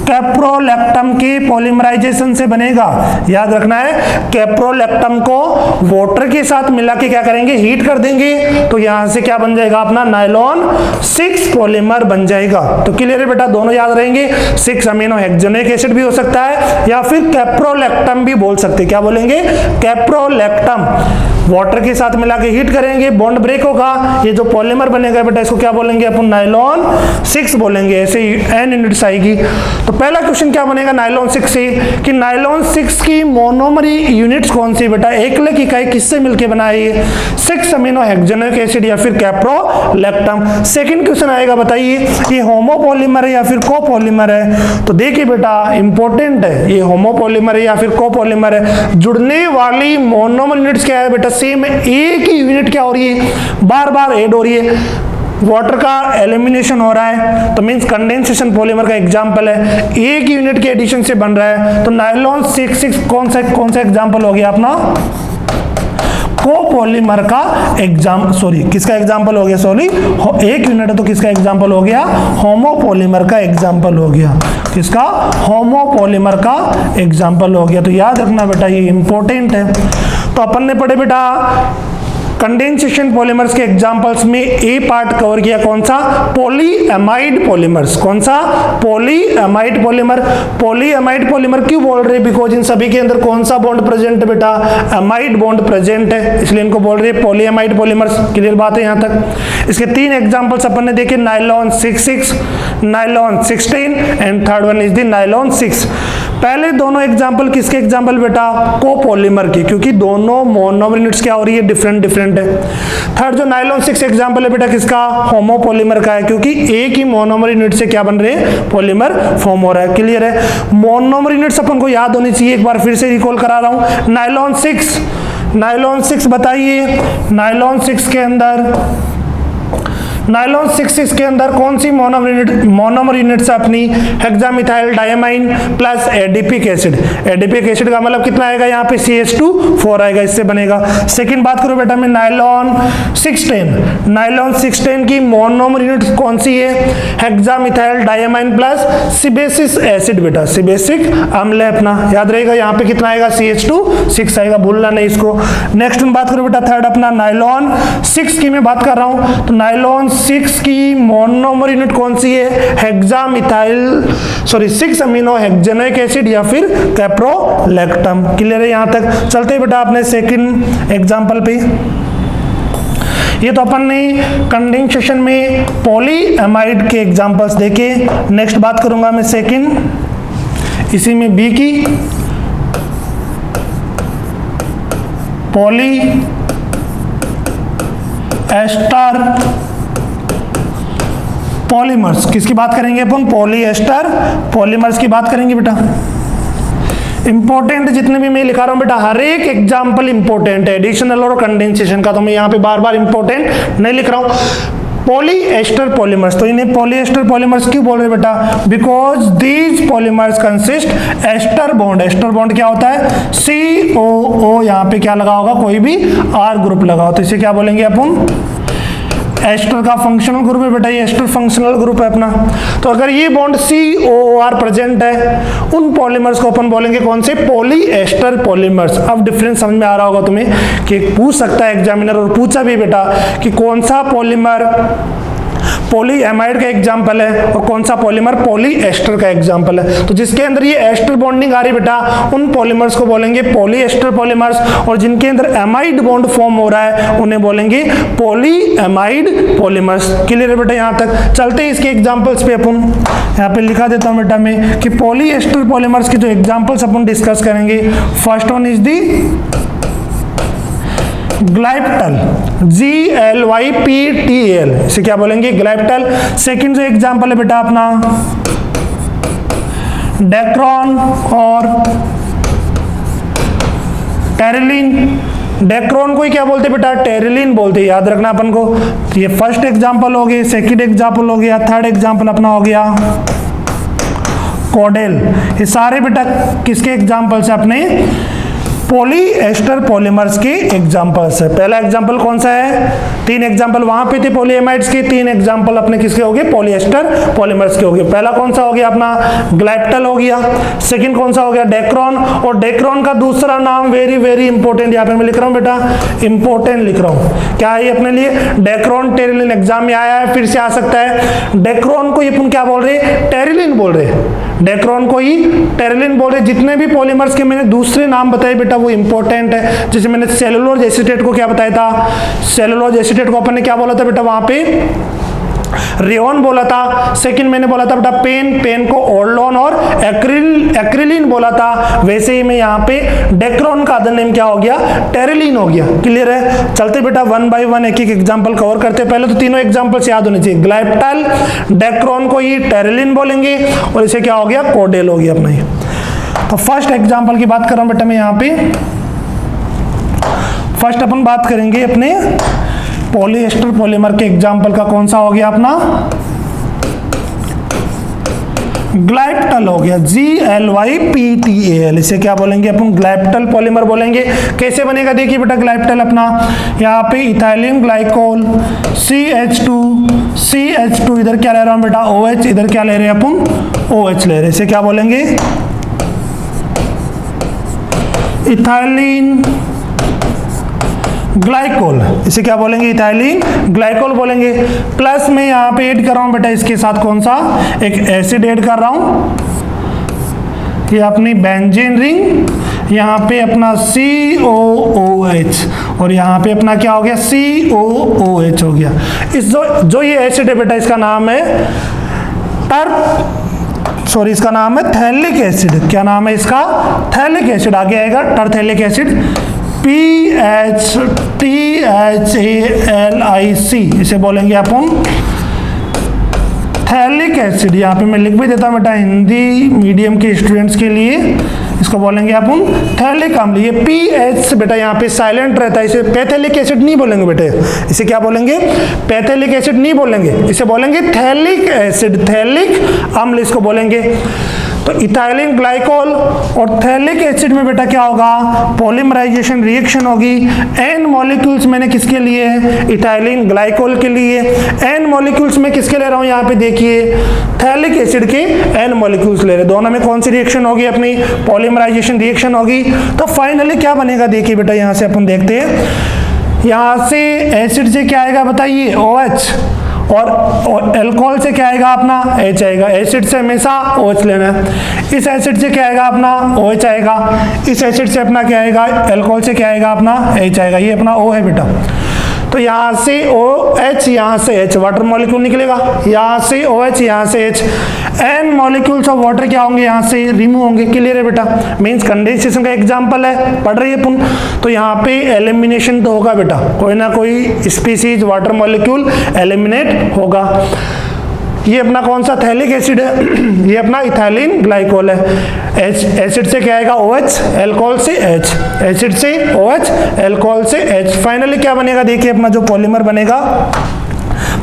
कैप्रोलैक्टम के पॉलीमराइजेशन से बनेगा। याद रखना है, कैप्रोलैक्टम को वाटर के साथ मिला के क्या करेंगे, हीट कर देंगे। तो यहां से क्या बन जाएगा अपना, नाइलॉन 6 पॉलीमर बन जाएगा। तो क्लियर है बेटा, दोनों याद रहेंगे। 6 अमीनो हेक्सेनोइक एसिड भी हो सकता है या फिर कैप्रोलैक्टम भी बोल सकते हैं। क्या बोलेंगे, कैप्रोलैक्टम। वाटर के साथ मिला के हीट करेंगे, बॉन्ड ब्रेक होगा, ये जो पॉलीमर बनेगा बेटा इसको क्या बोलेंगे अपन, नाइलॉन 6 बोलेंगे। ऐसे एन यूनिट्स आएगी। तो पहला क्वेश्चन क्या बनेगा नाइलॉन 6 से, कि नाइलॉन 6 की मोनोमरी यूनिट्स कौन सी बेटा, एकल की इकाई किससे मिलकर बना है, 6 अमीनो हेक्सेनोइक एसिड या फिर कैप्रोलैक्टम। सेकंड क्वेश्चन आएगा, बताइए ये होमोपॉलीमर है या फिर कोपॉलीमर है। तो देखिए बेटा इंपॉर्टेंट है, ये होमोपॉलीमर है या फिर कोपॉलीमर है। जुड़ने वाली मोनोमर यूनिट्स क्या है बेटा, सेम है। एक ही यूनिट क्या हो रही है, बार बार ऐड हो रही है। वाटर का एलिमिनेशन हो रहा है तो मींस कंडेंसेशन पॉलीमर का एग्जांपल है, एक यूनिट के एडिशन से बन रहा है। तो नाइलॉन 6 कौन सा एग्जांपल हो गया अपना, कोपॉलीमर का किसका एग्जांपल हो गया, एक यूनिट है तो किसका एग्जांपल हो गया, होमोपॉलीमर का एग्जांपल हो गया। किसका, होमोपॉलीमर का एग्जांपल हो गया। तो याद रखना बेटा ये इंपॉर्टेंट है। तो अपन ने पढ़े बेटा कंडेंसेशन पॉलीमर्स के एग्जांपल्स में ए पार्ट कवर किया, कौन सा, पॉलीएमाइड पॉलीमर्स। कौन सा, पॉलीएमाइड पॉलीमर। पॉलीएमाइड पॉलीमर क्यों बोल रहे हैं, बिकॉज इन सभी के अंदर कौन सा बॉन्ड प्रेजेंट है बेटा, एमाइड बॉन्ड प्रेजेंट है, इसलिए इनको बोल रहे हैं पॉलीएमाइड पॉलीमर्स। क्लियर बात है यहाँ तक। इसके 3 एग्जांपल्स अपन ने देखे, nylon 6, nylon 16 and third one is the nylon 6। पहले दोनों एग्जांपल किसके एग्जांपल बेटा, कोपॉलीमर के, क्योंकि दोनों मोनोमर यूनिट्स क्या हो रही है, डिफरेंट है। थर्ड जो नाइलॉन 6 एग्जांपल है बेटा किसका, होमोपॉलीमर का है, क्योंकि एक ही मोनोमर यूनिट से क्या बन रहे हैं, पॉलीमर फॉर्म हो रहा है। क्लियर है। मोनोमर यूनिट्स अपन को याद होनी चाहिए, एक बार फिर से रिकॉल करा रहा हूं। नाइलॉन 6 बताइए, नाइलॉन 6 के अंदर कौन सी मोनोमर यूनिट्स है अपनी, hexamethyl diamine plus adipic acid. Adipic acid का मतलब कितना आएगा यहाँ पे, CH2 आएगा, इससे बनेगा। सेकंड बात करो बेटा मैं नाइलॉन 16 की मोनोमर यूनिट कौन सी है, हेक्सामिथाइल डायमाइन प्लस सिबेसिक एसिड बेटा, सिबेसिक अम्ल है अपना, याद रहेगा। यहाँ पे कितना आएगा, CH2 आएगा, भूलना नहीं इसको। नेक्स्ट बात करो बेटा थर्ड अपना नाइलॉन 6 की मैं बात कर रहा हूँ। तो नाइलॉन 6 की मोनोमर यूनिट कौन सी है, 6 अमीनो हेक्सेनोइक एसिड या फिर कैप्रोलैक्टम। क्लियर है यहाँ तक। चलते बेटा अपने सेकंड एग्जांपल पे। ये तो अपन ने कंडेंसेशन में पॉलीएमाइड के एग्जांपल्स देखे। नेक्स्ट बात करूंगा मैं सेकंड, इसी में बी की, पॉली एस्टर पॉलीमर्स। किसकी बात करेंगे अपन, पॉलीएस्टर पॉलीमर्स की बात करेंगे बेटा। इंपॉर्टेंट जितने भी मैं लिखा रहा हूं बेटा, हर एक एग्जांपल इंपॉर्टेंट है, एडिशनल और कंडेंसेशन का, तो मैं यहाँ पे बार बार इंपॉर्टेंट नहीं लिख रहा हूं। पॉलीएस्टर पॉलीमर्स, तो इन्हें पॉलीएस्टर पॉलीमर्स क्यों बोल रहे हैं बेटा, because these polymers consist ester bond. Ester bond क्या होता है, COO, यहाँ पे क्या लगा होगा, कोई भी R ग्रुप लगा हो, तो इसे क्या बोलेंगे अपन, एस्टर का फंक्शनल ग्रुप है बेटा, ये एस्टर फंक्शनल ग्रुप है अपना। तो अगर ये बॉन्ड COR प्रेजेंट है, उन पॉलीमर्स को अपन बोलेंगे कौन से, पॉलीएस्टर पॉलीमर्स। अब डिफरेंस समझ में आ रहा होगा तुम्हें कि पूछ सकता है एग्जामिनर, और पूछा भी बेटा कि कौन सा पॉलीमर पॉलीएमाइड का एग्जाम्पल है, और कौन सा पॉलीमर, पॉलीएस्टर का एग्जाम्पल है। तो जिसके अंदर ये एस्टर बॉन्डिंग आ रही बेटा, उन पॉलीमर्स को बोलेंगे पॉलीएस्टर पॉलीमर्स, और जिनके अंदर एमाइड बॉन्ड फॉर्म हो रहा है उन्हें बोलेंगे पॉलीएमाइड पॉलीमर्स। क्लियर है बेटा? यहां तक चलते हैं इसके एग्जांपल्स पे। अपन यहां पे लिखा देता हूं बेटा मैं कि पॉलीएस्टर पॉलीमर्स की जो एग्जांपल्स अपन डिस्कस करेंगे, first one is the glyptal, GLYPTAL, इसे क्या बोलेंगे, ग्लाइप्टल। सेकंड जो एग्जांपल है बेटा अपना डेक्रॉन और टेरिलिन। डेक्रॉन को ही क्या बोलते बेटा, टेरिलिन बोलते, याद रखना अपन को। तो ये फर्स्ट एग्जांपल हो गया, सेकंड एग्जांपल हो गया, थर्ड एग्जांपल अपना हो गया कोडेल। ये सारे बेटा किसके एग्जांपल्स है, अपने पॉलीएस्टर पॉलीमर्स के एग्जांपल्स है। पहला एग्जांपल कौन सा है, 3 एग्जांपल वहां पे थे पॉलीएमाइड्स के, 3 एग्जांपल अपने किसके हो गए, पॉलीएस्टर पॉलीमर्स के हो गए। पहला कौन सा हो गया अपना ग्लाइप्टल हो गया, सेकंड कौन सा हो गया डेक्रॉन, और डेक्रॉन का दूसरा नाम वेरी वेरी इंपॉर्टेंट, यहाँ पे मैं लिख रहा हूँ बेटा, इंपॉर्टेंट लिख रहा हूँ, क्या है ये अपने लिए, डेक्रॉन टेरिलिन। एग्जाम में आया है, फिर से आ सकता है। डेक्रॉन को अपन क्या बोल रहे हैं, टेरिलिन बोल रहे हैं, डेक्रॉन को ही टेरिलिन बोल रहे। जितने भी पॉलीमर्स के मैंने दूसरे नाम बताए बेटा वो इंपॉर्टेंट है। जैसे मैंने सेलुलोज एसीटेट को क्या बताया था, सेलुलोज एसीटेट को अपन ने क्या बोला था बेटा, वहां पे रेओन बोला था। सेकंड मैंने बोला था बेटा पेन को ओरलोन और एक्रिलिन बोला था। वैसे ही मैं यहाँ पे डेक्रॉन का अदर नेम क्या हो गया, टेरिलिन हो गया। क्लियर है? चलते बेटा वन बाय वन एक एक एग्जांपल कवर करते। पहले तो तीनों एग्जांपल्स याद होने चाहिए। ग्लाइप्टल, डेक्रॉन को ही टेरिलिन बोलेंगे, और इसे क्या हो गया, कोडेल हो गया अपना ये। तो फर्स्ट एग्जांपल की बात कर रहा हूं बेटा मैं यहाँ पे। फर्स्ट अपन बात करेंगे अपने पॉलीएस्टर पॉलीमर के एग्जाम्पल का, कौन सा हो गया अपना, ग्लाइप्टल हो गया, GLYPTAL। इसे क्या बोलेंगे अपन, ग्लाइप्टल पॉलीमर बोलेंगे। कैसे बनेगा देखिए बेटा ग्लाइप्टल अपना, यहाँ पे इथाइलिन ग्लाइकोल CH2 इधर क्या ले रहा हूं बेटा OH, इधर क्या ले रहे हैं अपन OH ले रहे हैं। इसे क्या बोलेंगे, इथाइलिन ग्लाइकोल। इसे क्या बोलेंगे, इथाइलिन ग्लाइकोल बोलेंगे। प्लस में यहाँ पे ऐड कर रहा हूँ बेटा इसके साथ कौन सा, एक एसिड ऐड कर रहा हूँ, ये अपनी बेंजीन रिंग, यहाँ पे अपना COOH, और यहाँ पे अपना क्या हो गया, COOH हो गया। इस जो ये एसिड है बेटा इसका नाम है इसका नाम है थैलिक एसिड। क्या नाम है इसका, थैलिक एसिड। आगे आएगा टरथैलिक एसिड, PHTHALIC, इसे बोलेंगे अपन थैलिक एसिड। यहाँ पे मैं लिख भी देता हूँ बेटा हिंदी मीडियम के स्टूडेंट्स के लिए, इसको बोलेंगे अपन थैलिक अम्ल। ये PH बेटा यहाँ पे साइलेंट रहता है, इसे पैथेलिक एसिड नहीं बोलेंगे बेटे। इसे क्या बोलेंगे, पैथेलिक एसिड नहीं बोलेंगे, इसे बोलेंगे थैलिक एसिड, थैलिक अम्ल इसको बोलेंगे। तो इथाइलिन ग्लाइकोल और थैलिक एसिड में बेटा क्या होगा, पॉलीमराइजेशन रिएक्शन होगी। एन मॉलिक्यूल्स मैंने किसके लिए है, इथाइलिन ग्लाइकोल के लिए। एन मॉलिक्यूल्स में किसके ले रहा हूं, यहाँ पे देखिए थैलिक एसिड के एन मॉलिक्यूल्स ले रहे। दोनों में कौन सी रिएक्शन होगी, अपनी पॉलीमराइजेशन रिएक्शन होगी। तो फाइनली क्या बनेगा देखिए बेटा, यहाँ से अपन देखते हैं, यहाँ से एसिड से क्या आएगा बताइए OH, और एल्कोहल से क्या आएगा अपना H आएगा। एसिड से हमेशा OH लेना है। इस एसिड से क्या आएगा अपना OH आएगा, इस एसिड से अपना क्या आएगा, एल्कोहल से क्या आएगा अपना H आएगा। ये अपना O है बेटा। तो यहाँ से OH, यहाँ से H, वाटर मॉलिक्यूल निकलेगा, यहाँ से OH, यहाँ से H। N molecules of water क्या होंगे, यहाँ से रिमूव होंगे। क्लियर है बेटा, मीन्स कंडेंसेशन का एग्जांपल है, पढ़ रही है अपन। तो यहाँ पे एलिमिनेशन तो होगा बेटा, कोई ना कोई स्पीसीज वाटर मॉलिक्यूल एलिमिनेट होगा। ये अपना कौन सा थैलिक एसिड है, ये अपना इथाइलिन ग्लाइकोल है। एसिड से क्या आएगा OH, एल्कोहल से H, एसिड से OH, एल्कोहल से H। फाइनली क्या बनेगा देखिए, अपना जो पॉलीमर बनेगा,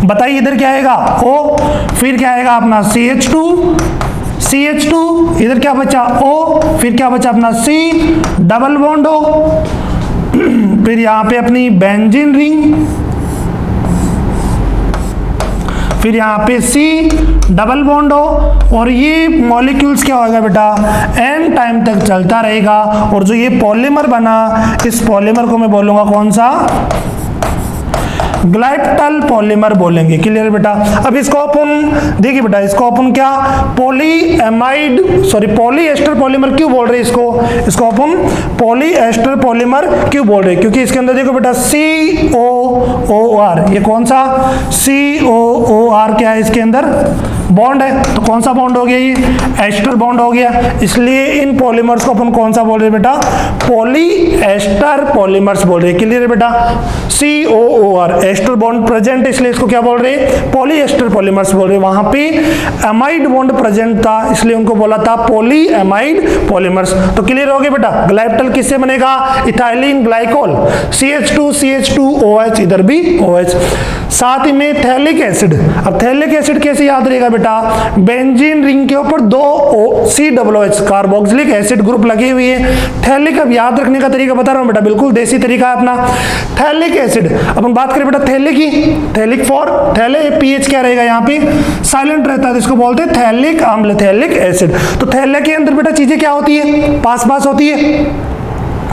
बताइए इधर क्या आएगा O, फिर क्या आएगा अपना CH2, इधर क्या बचा O, फिर क्या बचा अपना C, डबल बॉन्ड O, फिर यहाँ पे अपनी बेंजीन रिंग, फिर यहाँ पे C, डबल बॉन्ड हो, और ये मॉलिक्यूल्स क्या होगा बेटा, n टाइम तक चलता रहेगा। और जो ये पॉलीमर बना, इस पॉलीमर को मैं बोलूंगा कौन सा, ग्लाइप्टल पॉलीमर बोलेंगे। क्लियर बेटा। अब इसको अपन देखिए बेटा, इसको अपन क्या पॉलीएस्टर पॉलीमर क्यों बोल रहे हैं इसको अपन पॉलीएस्टर पॉलीमर क्यों बोल रहे हैं? क्योंकि इसके अंदर देखो बेटा COOR, ये कौन सा COOR क्या है? इसके अंदर बॉन्ड है। तो कौन सा बॉन्ड हो गया? ये एस्टर बॉन्ड हो गया। इसलिए इन पॉलीमर्स को अपन कौन सा बोल रहे हैं बेटा? पॉलीएस्टर पॉलीमर्स बोल रहे हैं। क्लियर है बेटा। COOR एस्टर बॉन्ड प्रेजेंट, इसलिए इसको क्या बोल रहे हैं? पॉलीएस्टर पॉलीमर्स बोल रहे हैं। वहां पे एमाइड बॉन्ड प्रेजेंट था, इसलिए उनको बोला था पॉलीएमाइड पॉलीमर्स। तो क्लियर हो गया बेटा। ग्लाइप्टल किससे बनेगा? इथाइलिन ग्लाइकोल, CH2CH2OH, इधर भी OH। साथ ही में थैलिक एसिड। अब थैलिक एसिड कैसे याद रहेगा बेटा? बेंजीन रिंग के ऊपर 2 COOH कार्बोक्सिलिक एसिड ग्रुप लगे हुए हैं। थैलिक, अब याद रखने का तरीका बता रहा हूं बेटा, बिल्कुल देसी तरीका है अपना। थैलिक एसिड, अपन बात करें बेटा थैलिक की, थैलिक फॉर थैले, पीएच क्या रहेगा यहाँ पे? साइलेंट रहता है, तो इसको बोलते हैं थैलिक अम्ल, थैलिक एसिड। तो थैले के अंदर बेटा चीजें क्या होती है? पास पास होती है।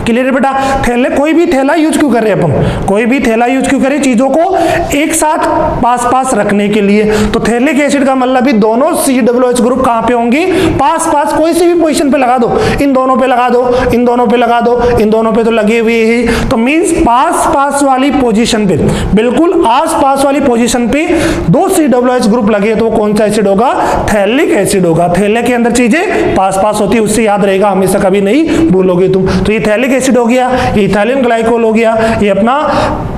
क्लियर है बेटा। थैले, कोई भी थैला यूज क्यों कर रहे हैं अपन? कोई भी थैला यूज क्यों करें? चीजों को एक साथ पास पास रखने के लिए। तो थैलिक एसिड का मतलब भी दोनों COOH ग्रुप कहां पे होंगे? पास पास, कोई सी भी पोजीशन पे लगा दो, इन दोनों पे लगा दो, इन दोनों पे लगा दो, इन दोनों पे तो लगे हुए ही। तो मींस पास पास वाली पोजीशन पे, बिल्कुल आस पास वाली पोजीशन पे 2 COOH ग्रुप लगे, तो कौन सा एसिड होगा? थैलिक एसिड होगा। थैले के अंदर चीजें पास पास होती है, उससे याद रहेगा, हमेशा कभी नहीं भूलोगे तुम। तो ये थैलिक एसिड हो गया, ये इथाइलिन ग्लाइकोल हो गया, ये अपना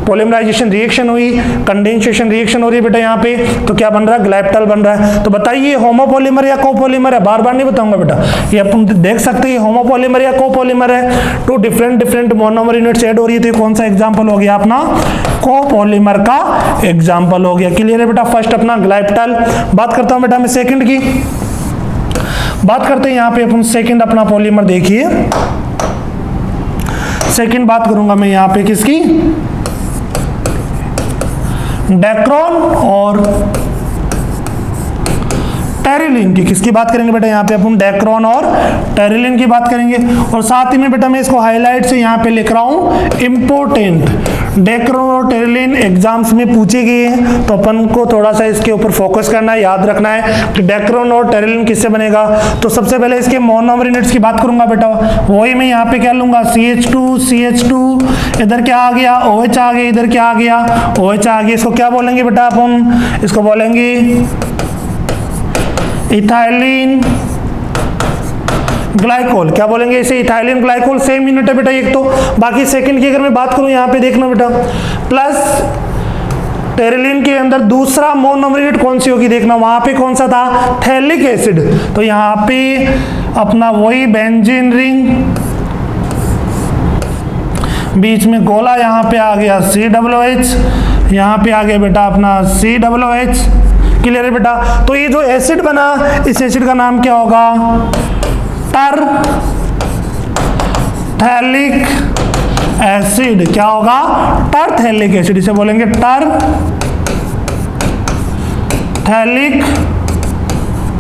पॉलीमराइजेशन रिएक्शन हुई, कंडेंसेशन रिएक्शन हो रही है बेटा यहाँ पे, तो क्या बन रहा है? ग्लाइप्टल बन रहा है। तो बताइए होमोपॉलीमर या कोपॉलीमर है? बार बार नहीं बताऊंगा बेटा, ये अपन देख सकते हैं होमोपॉलीमर या कोपॉलीमर है। 2 डिफरेंट मोनोमर यूनिट्स ऐड हो रही है, तो कौन सा एग्जांपल हो गया अपना? कोपॉलीमर का एग्जांपल हो गया। क्लियर है बेटा। फर्स्ट अपना ग्लाइप्टल। बात करता हूं बेटा मैं सेकंड की, बात करते हैं यहाँ पे अपन सेकंड अपना पॉलीमर। देखिए सेकंड बात करूंगा मैं यहाँ पे किसकी? डेक्रोन और टेरिलिन की। किसकी बात करेंगे बेटा? यहाँ पे अपन डेक्रोन और टेरिलिन की बात करेंगे। और साथ ही में बेटा मैं इसको हाईलाइट से यहाँ पे लिख रहा हूं, इंपोर्टेंट। डेक्रोन और टेरिलिन एग्जाम्स में पूछे गए हैं, तो अपन को थोड़ा सा इसके ऊपर फोकस करना है, याद रखना है कि डेक्रोन और टेरिलिन किससे बनेगा। तो सबसे पहले इसके मोनोमर यूनिट्स की बात करूंगा बेटा, वही मैं यहाँ पे क्या लूंगा? CH2, इधर क्या आ गया? OH आ गया, इधर क्या आ गया? OH आ गया। इसको क्या बोलेंगे बेटा अपन? इसको बोलेंगे इथाइलिन ग्लाइकोल। क्या बोलेंगे इसे? Ethylene glycol. सेम यूनिट है बेटा एक तो। बाकी सेकंड की अगर मैं बात करूं, यहाँ पे देखना बेटा, प्लस टेरिलिन के अंदर दूसरा मोनोमर यूनिट कौन सी होगी? देखना वहां पे कौन सा था? Phthalic acid. तो यहाँ पे अपना वही बेंजीन रिंग, बीच में गोला, यहाँ पे आ गया COOH, यहाँ पे आ गया बेटा अपना COOH। क्लियर है बेटा। तो ये जो एसिड बना, इस एसिड का नाम क्या होगा? टर थैलिक एसिड। क्या होगा? टर थैलिक एसिड। इसे बोलेंगे टर थैलिक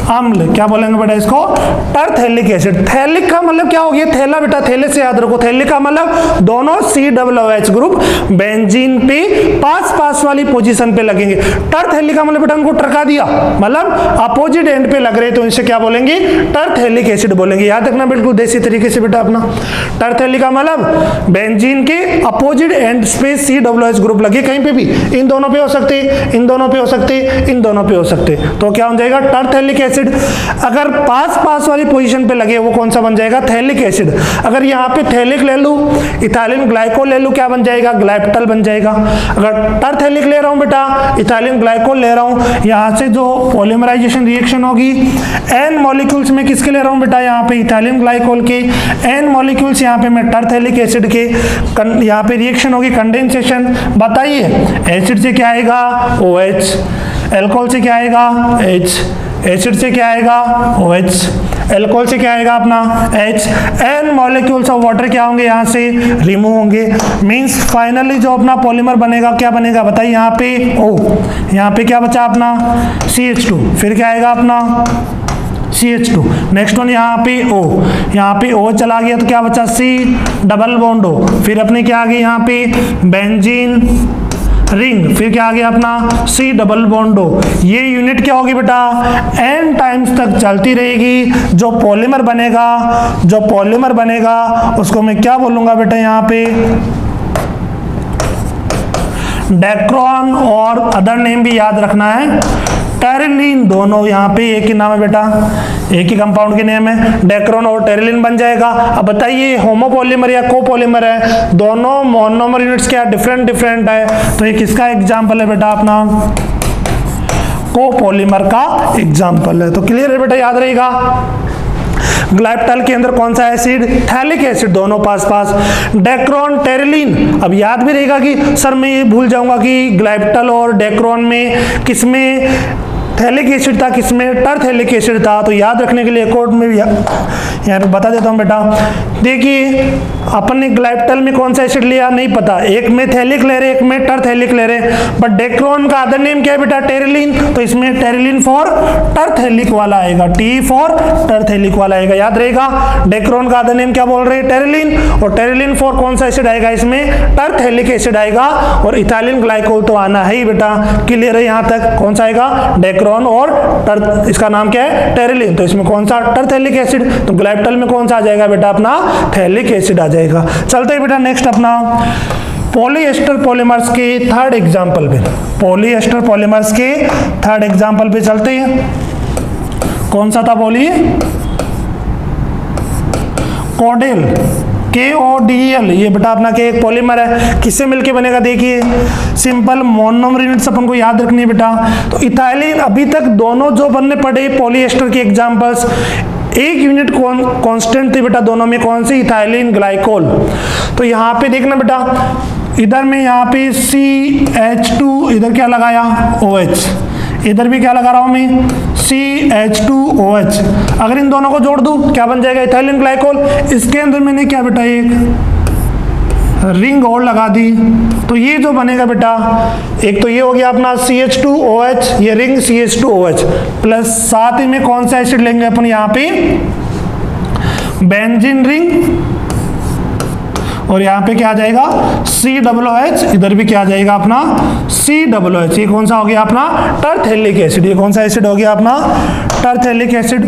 अम्ल। क्या बोलेंगे बेटा इसको? टर थैलिक एसिड। थैलिक का मतलब क्या हो गया? थैला बेटा, थैले से याद रखो। थैलिक का मतलब दोनों COOH ग्रुप बेंजीन पे पास पास वाली पोजीशन पे लगेंगे। टर थैलिक का मतलब बेटा उनको टरका दिया, मतलब अपोजिट एंड पे लग रहे, तो इनसे क्या बोलेंगे? टर थैलिक एसिड बोलेंगे। याद रखना बिल्कुल देसी तरीके से बेटा अपना। टर थैलिक का मतलब बेंजीन के अपोजिट एंड पे COOH ग्रुप लगे, कहीं पे भी, इन दोनों पे हो सकते, इन दोनों पे हो सकते, इन दोनों पे हो सकते, तो क्या हो जाएगा? टर थैलिक एसिड। अगर पास पास वाली पोजीशन पे लगे, वो कौन सा बन जाएगा? Phthalic acid. अगर यहाँ पे थैलिक ले लूं, इथाइलिन ग्लाइकोल ले लूं, क्या बन जाएगा? ग्लाइप्टल बन जाएगा। अगर टर थैलिक ले रहा हूं बेटा, इथाइलिन ग्लाइकोल ले रहा हूं, यहाँ से जो पॉलीमराइजेशन रिएक्शन होगी, N मॉलिक्यूल्स में किसके ले रहा हूं बेटा? यहाँ पे इथाइलिन ग्लाइकोल के। N मॉलिक्यूल्स यहाँ पे मैं टर थैलिक एसिड के, यहाँ पे रिएक्शन होगी कंडेंसेशन। बताइए एसिड से क्या आएगा? OH, एल्कोहल से क्या आएगा? H, एसिड से क्या आएगा? OH, एल्कोहल से क्या आएगा अपना? H। N molecules of water क्या होंगे? यहाँ से रिमूव होंगे। मींस फाइनली जो अपना पॉलीमर बनेगा, क्या बनेगा बताइए? यहाँ पे O, यहाँ पे क्या बचा अपना? CH2, फिर क्या आएगा अपना? CH2। नेक्स्ट वन यहाँ पे O, यहाँ पे O चला गया, तो क्या बचा? C double bond O। फिर अपने क्या आ गई यहाँ पे? बेंजीन रिंग, फिर क्या आ गया अपना सी डबल बॉन्ड ओ। ये यूनिट क्या होगी बेटा, n टाइम्स तक चलती रहेगी। जो पॉलीमर बनेगा उसको मैं क्या बोलूंगा बेटा, यहाँ पे डेक्रोन, और अदर नेम भी याद रखना है, टेरिलीन, दोनों यहाँ पे एक ही नाम है बेटा, एक ही कंपाउंड के नेम है, डेक्रोन और टेरिलीन बन जाएगा। अब बताइए होमोपॉलीमर या कोपॉलीमर है, दोनों मोनोमर यूनिट्स क्या डिफरेंट है, तो ये किसका एग्जाम्पल है बेटा, अपना कोपॉलीमर का एग्जाम्पल है। तो क्लियर है बेटा, याद रहेगा। ग्लाइप्टाइल के अंदर कौन सा एसिड, थैलिक एसिड, दोनों पास। डेक्रोन टेरिलीन, अब याद भी रहेगा कि सर मैं ये भूल जाऊंगा कि ग्लाइप्टाइल और डेक्रोन में किसमें थैलिक एसिड था, किसमें टरथैलिक एसिड था। तो याद रखने के लिए कोड में भी यहाँ पे बता देता हूँ बेटा। देखिए अपन ने ग्लाइप्टाइल में कौन सा एसिड लिया नहीं पता, एक में थैलिक ले रहे, एक में टरथैलिक ले रहे, बट डेक्रोन का अदर नेम क्या है बेटा, टेरिलीन, तो इसमें टेरिलीन फॉर टरथैलिक वाला आएगा, टी फॉर टरथैलिक वाला आएगा, याद रहेगा। डेक्रोन का अदर नेम क्या बोल रहे हैं, टेरिलीन, और टेरिलीन फॉर कौन सा एसिड आएगा, इसमें टरथैलिक एसिड आएगा, और इथाइलिन ग्लाइकोल तो आना है ही बेटा। क्लियर है यहाँ तक, कौन सा आएगा, डेक्रोन और इसका नाम क्या है, टेरिलीन, तो इसमें कौन सा, टरथैलिक एसिड, तो ग्लाइप्टाइल में कौन सा आ जाएगा बेटा, अपना थैलिक एसिड आ जाएगा। चलते हैं बेटा नेक्स्ट अपना पॉलीएस्टर पॉलीमर्स के थर्ड एग्जांपल पे, पॉलीएस्टर पॉलीमर्स के थर्ड एग्जांपल पे चलते हैं। कौन सा था, बोलिए, कोडेल, KODEL, ये बेटा अपना के एक पॉलीमर है, किससे मिलके बनेगा, देखिए सिंपल मोनोमर यूनिट्स अपन को याद रखनी है बेटा। तो इथाइलिन, अभी तक दोनों जो बनने पड़े पॉलीएस्टर के एग्जांपल्स, एक यूनिट कांस्टेंट थी बेटा दोनों में, कौन सी, इथाइलिन ग्लाइकोल। तो यहाँ पे देखना बेटा, इधर में यहाँ पे CH2, इधर क्या लगाया, OH, इधर भी क्या लगा रहा हूं मैं, CH2OH। अगर इन दोनों को जोड़ दूं क्या बन जाएगा, इथाइलिन ग्लाइकोल। इसके अंदर मैंने क्या बेटा, एक रिंग और लगा दी, तो ये जो बनेगा बेटा, एक तो ये हो गया अपना CH2OH, ये रिंग CH2OH, प्लस साथ ही में कौन सा एसिड लेंगे अपन यहाँ पे, बेंजीन रिंग, और यहाँ पे क्या आ जाएगा, COOH, इधर भी क्या आ जाएगा अपना COOH। ये कौन सा हो गया अपना, टरथैलिक एसिड, ये कौन सा एसिड हो गया अपना, टरथैलिक एसिड।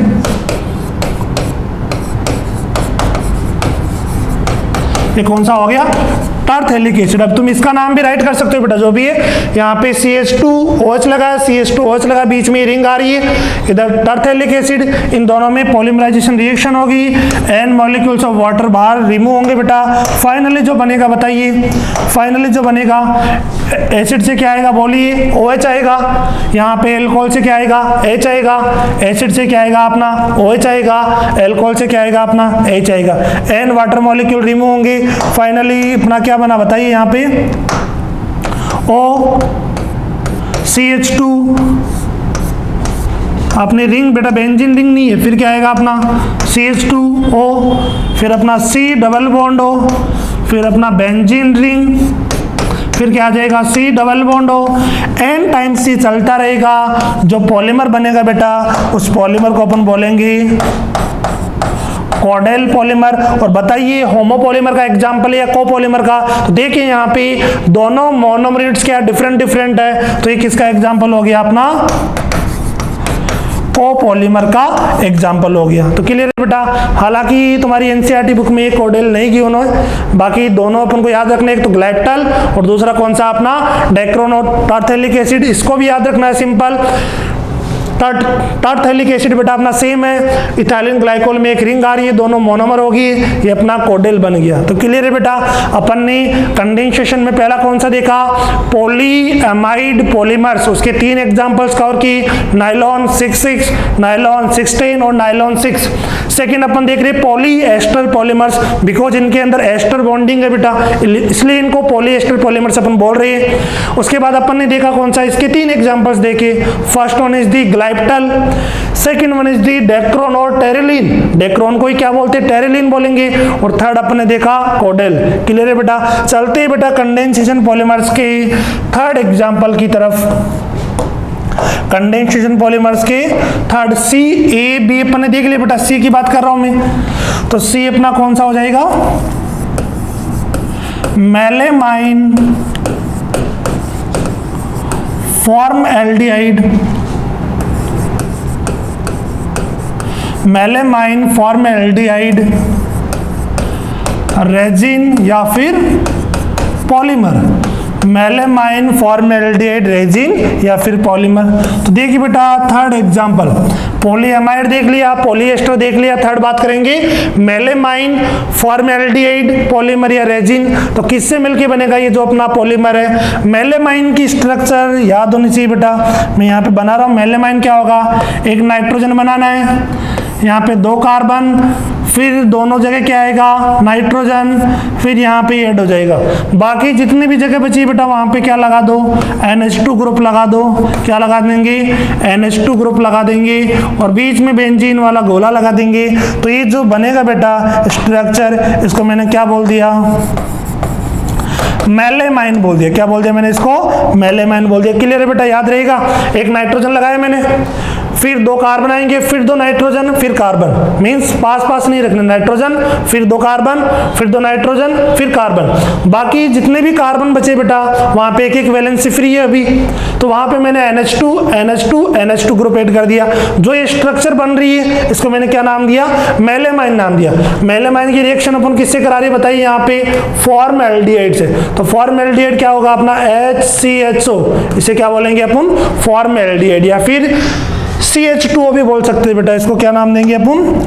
ये कौन सा हो गया, टरथैलिक एसिड। अब तुम इसका नाम भी राइट कर सकते हो बेटा, जो भी है, यहाँ पे CH2OH लगा, CH2OH लगा, बीच में रिंग आ रही है, इधर टरथैलिक एसिड, इन दोनों में पॉलीमराइजेशन रिएक्शन होगी, एन मॉलिक्यूल्स ऑफ वाटर बाहर रिमूव होंगे बेटा। फाइनली जो बनेगा, बताइए, फाइनली जो बनेगा, एसिड से क्या आएगा, बोलिए, OH आएगा, यहाँ पे एल्कोहल से क्या आएगा, H आएगा, एसिड से क्या आएगा अपना, OH आएगा, एल्कोहल से क्या आएगा अपना, H आएगा, एन वाटर मॉलिक्यूल रिमूव होंगे, फाइनली अपना क्या बना, बताइए, यहाँ पे OCH2, अपने रिंग बेटा बेंजीन रिंग नहीं है, फिर क्या आएगा अपना CH2O, फिर अपना C डबल बॉन्ड O, फिर अपना बेंजीन रिंग, फिर क्या आ जाएगा C double bond O, n times C चलता रहेगा। जो पॉलीमर बनेगा बेटा, उस पॉलीमर को अपन बोलेंगे कोडेल पॉलीमर। और बताइए होमोपॉलीमर का एग्जांपल है या कोपॉलीमर का, तो देखिए यहाँ पे दोनों मोनोमर यूनिट्स क्या डिफरेंट है, तो ये किसका एग्जांपल हो गया, अपना कोपॉलीमर का एग्जांपल हो गया। तो क्लियर है बेटा। हालांकि तुम्हारी एनसीईआरटी बुक में एक कोडेल नहीं की उन्होंने, बाकी दोनों अपन को याद रखना है, एक तो ग्लाइप्टाइल और दूसरा कौन सा अपना डेक्रोन और टरथैलिक एसिड, इसको भी याद रखना है सिंपल। टरथैलिक एसिड बेटा अपना सेम है, इथाइलिन ग्लाइकोल में एक रिंग आ रही है, दोनों मोनोमर होगी, ये अपना कोडेल बन गया। तो क्लियर है बेटा। अपन ने कंडेंसेशन में पहला कौन सा देखा, पॉलीएमाइड पॉलीमर्स, उसके 3 एग्जांपल्स कवर की, नायलॉन 66, नायलॉन 16 और नायलॉन 6। सेकंड अपन देख रहे पॉलीएस्टर पॉलीमर्स, बिकॉज इनके अंदर एस्टर बॉन्डिंग है बेटा, इसलिए इनको पॉलीएस्टर पॉलीमर्स अपन बोल रहे हैं। उसके बाद अपन ने देखा कौन सा, इसके 3 एग्जांपल्स देखे। First one is the glyptal, second one is the dacron और टेरिलीन, डेक्रोन को ही क्या बोलते हैं, टेरिलीन बोलेंगे, और थर्ड अपन ने देखा कोडेल। क्लियर है बेटा। चलते हैं बेटा कंडेंसेशन पॉलीमर्स के थर्ड एग्जांपल की तरफ। कंडेंसेशन पॉलीमर्स के थर्ड CAB अपन ने देख लिया बेटा, C की बात कर रहा हूं मैं, तो C अपना कौन सा हो जाएगा, मेलेमाइन फॉर्मएल्डिहाइड, मेलेमाइन, फॉर्मएल्डिहाइड, रेजिन या फिर पॉलीमर, मेलेमाइन, फॉर्मएल्डिहाइड, रेजिन या फिर पॉलीमर। तो देखिए बेटा थर्ड एग्जांपल, पॉलीएमाइड देख लिया, पॉलीएस्टर देख लिया, थर्ड बात करेंगे मेलेमाइन, फॉर्मएल्डिहाइड, पॉलीमर या रेजिन। तो किससे मिलके बनेगा ये जो अपना पॉलीमर है? मेलेमाइन की स्ट्रक्चर याद होनी चाहिए बेटा, मैं यहाँ पे बना रहा हूँ। मेलेमाइन क्या होगा? एक नाइट्रोजन बनाना है, यहाँ पे 2 कार्बन, फिर दोनों जगह क्या आएगा? नाइट्रोजन, फिर यहाँ पे ऐड हो जाएगा। बाकी जितनी भी जगह बची बेटा वहाँ पे क्या लगा दो? NH2 ग्रुप लगा दो। क्या लगा देंगे? NH2 ग्रुप लगा देंगे और बीच में बेंजीन वाला गोला लगा देंगे। तो ये जो बनेगा बेटा स्ट्रक्चर, इसको मैंने क्या बोल दिया? मेलेमाइन बोल दिया। क्या बोल दिया मैंने? इसको मेलेमाइन बोल दिया। क्लियर है बेटा? याद रहेगा। एक नाइट्रोजन लगाया मैंने, फिर 2 कार्बन आएंगे, फिर 2 नाइट्रोजन, फिर कार्बन, मींस पास पास नहीं रखने, नाइट्रोजन फिर 2 कार्बन, फिर 2 नाइट्रोजन, फिर कार्बन। बाकी जितने भी कार्बन बचे बेटा वहां पे एक एक वैलेंसी फ्री है अभी, तो वहां पे मैंने NH2 NH2 NH2 group add कर दिया। जो ये स्ट्रक्चर बन रही है इसको मैंने क्या नाम दिया? मेलेमाइन नाम दिया। मेलेमाइन की रिएक्शन अपन किससे करा रहे हैं बताइए? यहाँ पे फॉर्मएल्डिहाइड से। तो फॉर्मएल्डिहाइड क्या होगा अपना? HCHO, इसे क्या बोलेंगे अपन? फॉर्मएल्डिहाइड या फिर CH2O भी बोल सकते हैं बेटा। इसको क्या नाम देंगे अपन?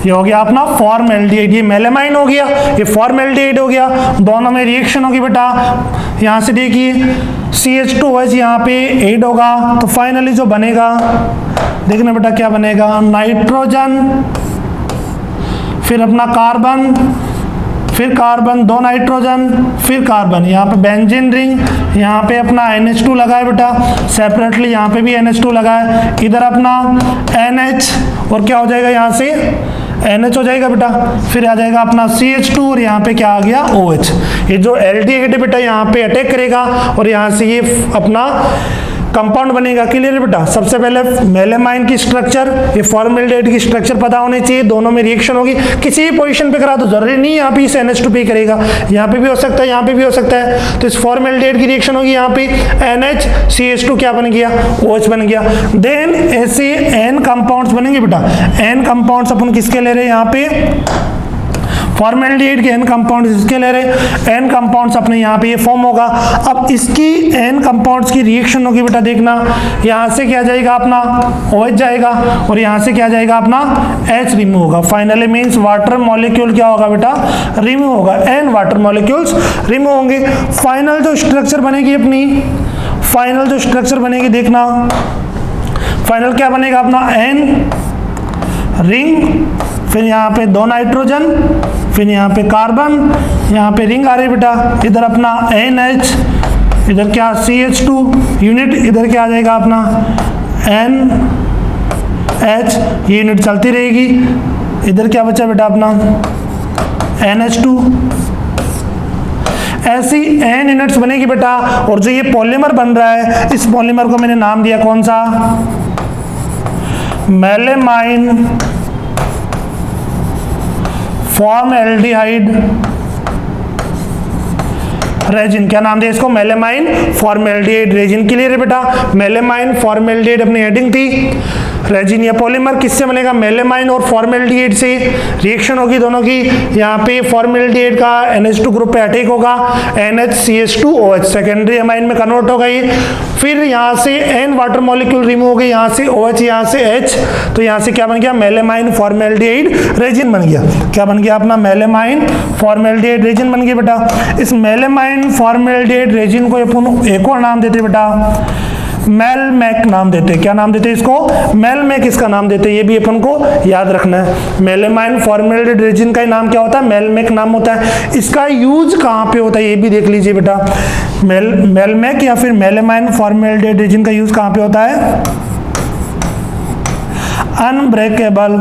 ये हो गया अपना फॉर्मएल्डिहाइड। ये मेलेमाइन हो गया, ये फॉर्मएल्डिहाइड हो गया। दोनों में रिएक्शन होगी बेटा। यहां से देखिए CH2OH यहाँ पे ऐड होगा, तो फाइनली जो बनेगा देखना बेटा क्या बनेगा? नाइट्रोजन, फिर अपना कार्बन, फिर कार्बन, 2 नाइट्रोजन, फिर कार्बन, यहाँ पे बेंजीन रिंग, यहाँ पे अपना NH2 लगाए बेटा सेपरेटली, यहाँ पे भी NH2 लगाए, इधर अपना NH और क्या हो जाएगा? यहाँ से NH हो जाएगा बेटा, फिर आ जाएगा अपना CH2 और यहाँ पे क्या आ गया? OH। ये जो एल्डिहाइड बेटा यहाँ पे अटैक करेगा और यहाँ से ये अपना कंपाउंड बनेगा। क्लियर है बेटा? सबसे पहले मेलेमाइन की स्ट्रक्चर, ये फॉर्मएल्डिहाइड की स्ट्रक्चर पता होनी चाहिए। दोनों में रिएक्शन होगी, किसी भी पोजीशन पे करा तो जरूरी नहीं यहाँ पे इस NH2 पे करेगा, यहाँ पे भी हो सकता है, यहाँ पे भी हो सकता है। तो इस फॉर्मएल्डिहाइड की रिएक्शन होगी, यहाँ पे NH CH2 क्या बन गया? OH बन गया। देन ऐसे N कंपाउंड्स बनेंगे बेटा। N कंपाउंड्स अपन किसके ले रहे हैं? यहाँ पे फॉर्मएल्डिहाइड के N कंपाउंड इसके ले रहे। N कंपाउंड्स अपने यहाँ पे ये फॉर्म होगा। अब इसकी N कंपाउंड्स की रिएक्शन होगी बेटा, देखना यहाँ से क्या जाएगा? अपना OH जाएगा और यहाँ से क्या जाएगा? अपना H रिमूव होगा। फाइनली मीन्स वाटर मॉलिक्यूल क्या होगा बेटा? रिमूव होगा। N वाटर मॉलिक्यूल्स रिमूव होंगे। फाइनल जो स्ट्रक्चर बनेगी अपनी, फाइनल जो स्ट्रक्चर बनेगी देखना, फाइनल क्या बनेगा अपना? N रिंग, फिर यहाँ पे 2 नाइट्रोजन, फिर यहाँ पे कार्बन, यहाँ पे रिंग आ रही है बेटा, इधर अपना NH, इधर क्या? CH2 यूनिट, इधर क्या आ जाएगा अपना? NH, ये यूनिट चलती रहेगी। इधर क्या बचा बेटा अपना? NH2। ऐसी N यूनिट्स बनेगी बेटा। और जो ये पॉलीमर बन रहा है, इस पॉलीमर को मैंने नाम दिया कौन सा? Melamine, formaldehyde, resin. क्या नाम दिया इसको? Melamine, formaldehyde, resin. क्लियर है बेटा? मेलेमाइन, फॉर्मएल्डिहाइड अपनी हेडिंग थी। रेजिन या पॉलीमर किससे बनेगा? मेलेमाइन और फॉर्मएल्डिहाइड से रिएक्शन होगी दोनों की। यहाँ पे फॉर्मएल्डिहाइड का NH2 ग्रुप पे अटैक होगा, NHCH2OH सेकेंडरी अमाइन में कन्वर्ट होगा ये। फिर यहाँ से N वाटर मॉलिक्यूल रिमूव हो गई, यहाँ से OH, यहाँ से H, तो यहाँ से क्या बन गया? मेलेमाइन, फॉर्मएल्डिहाइड, रेजिन बन गया। क्या बन गया अपना? मेलेमाइन, फॉर्मएल्डिहाइड, रेजिन बन गया बेटा। इस मेलेमाइन, फॉर्मएल्डिहाइड, रेजिन को अपन एक और नाम देते बेटा, मेलमैक नाम देते। क्या नाम देते इसको? मेलमैक इसका नाम देते। ये भी अपन को याद रखना है। मेलेमाइन, फॉर्मएल्डिहाइड, रेजिन का नाम क्या होता है? मेलमैक नाम होता है। इसका यूज कहाँ पे होता है ये भी देख लीजिए बेटा। मेलमैक या फिर मेलेमाइन, फॉर्मएल्डिहाइड, रेजिन का यूज कहाँ पे होता है? अनब्रेकेबल,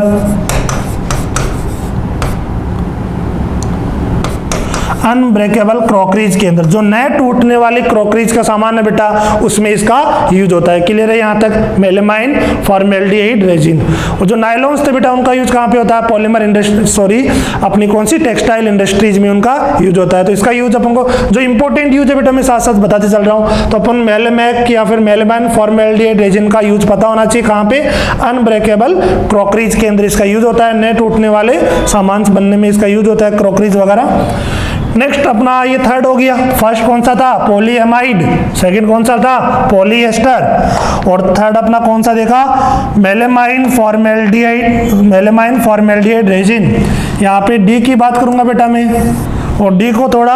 अनब्रेकेबल क्रॉकरीज के अंदर, जो नए टूटने वाली क्रॉकरीज का सामान है बेटा उसमें इसका यूज होता है। क्लियर है यहाँ तक? Melamine formaldehyde resin. और जो नायलॉन्स थे बेटा उनका यूज कहाँ पे होता है? पॉलीमर इंडस्ट्री, सॉरी अपनी कौन सी टेक्सटाइल इंडस्ट्रीज में उनका यूज होता है। तो इसका यूज अपन को जो इंपॉर्टेंट यूज है बेटा मैं साथ साथ बताते चल रहा हूँ। तो अपन मेलेमैक या फिर मेलेमाइन फॉर्मेल्डिहाइड रेजिन का यूज पता होना चाहिए कहाँ पे? अनब्रेकेबल क्रॉकरीज के अंदर इसका यूज होता है, नए टूटने वाले सामान बनने में इसका यूज होता है, क्रॉकरीज वगैरह। नेक्स्ट अपना ये थर्ड हो गया। फर्स्ट कौन सा था? पॉलीएमाइड। सेकंड कौन सा था? पॉलीएस्टर। और थर्ड अपना कौन सा देखा? Melamine formaldehyde resin. यहाँ पे डी की बात करूंगा बेटा मैं, और डी को थोड़ा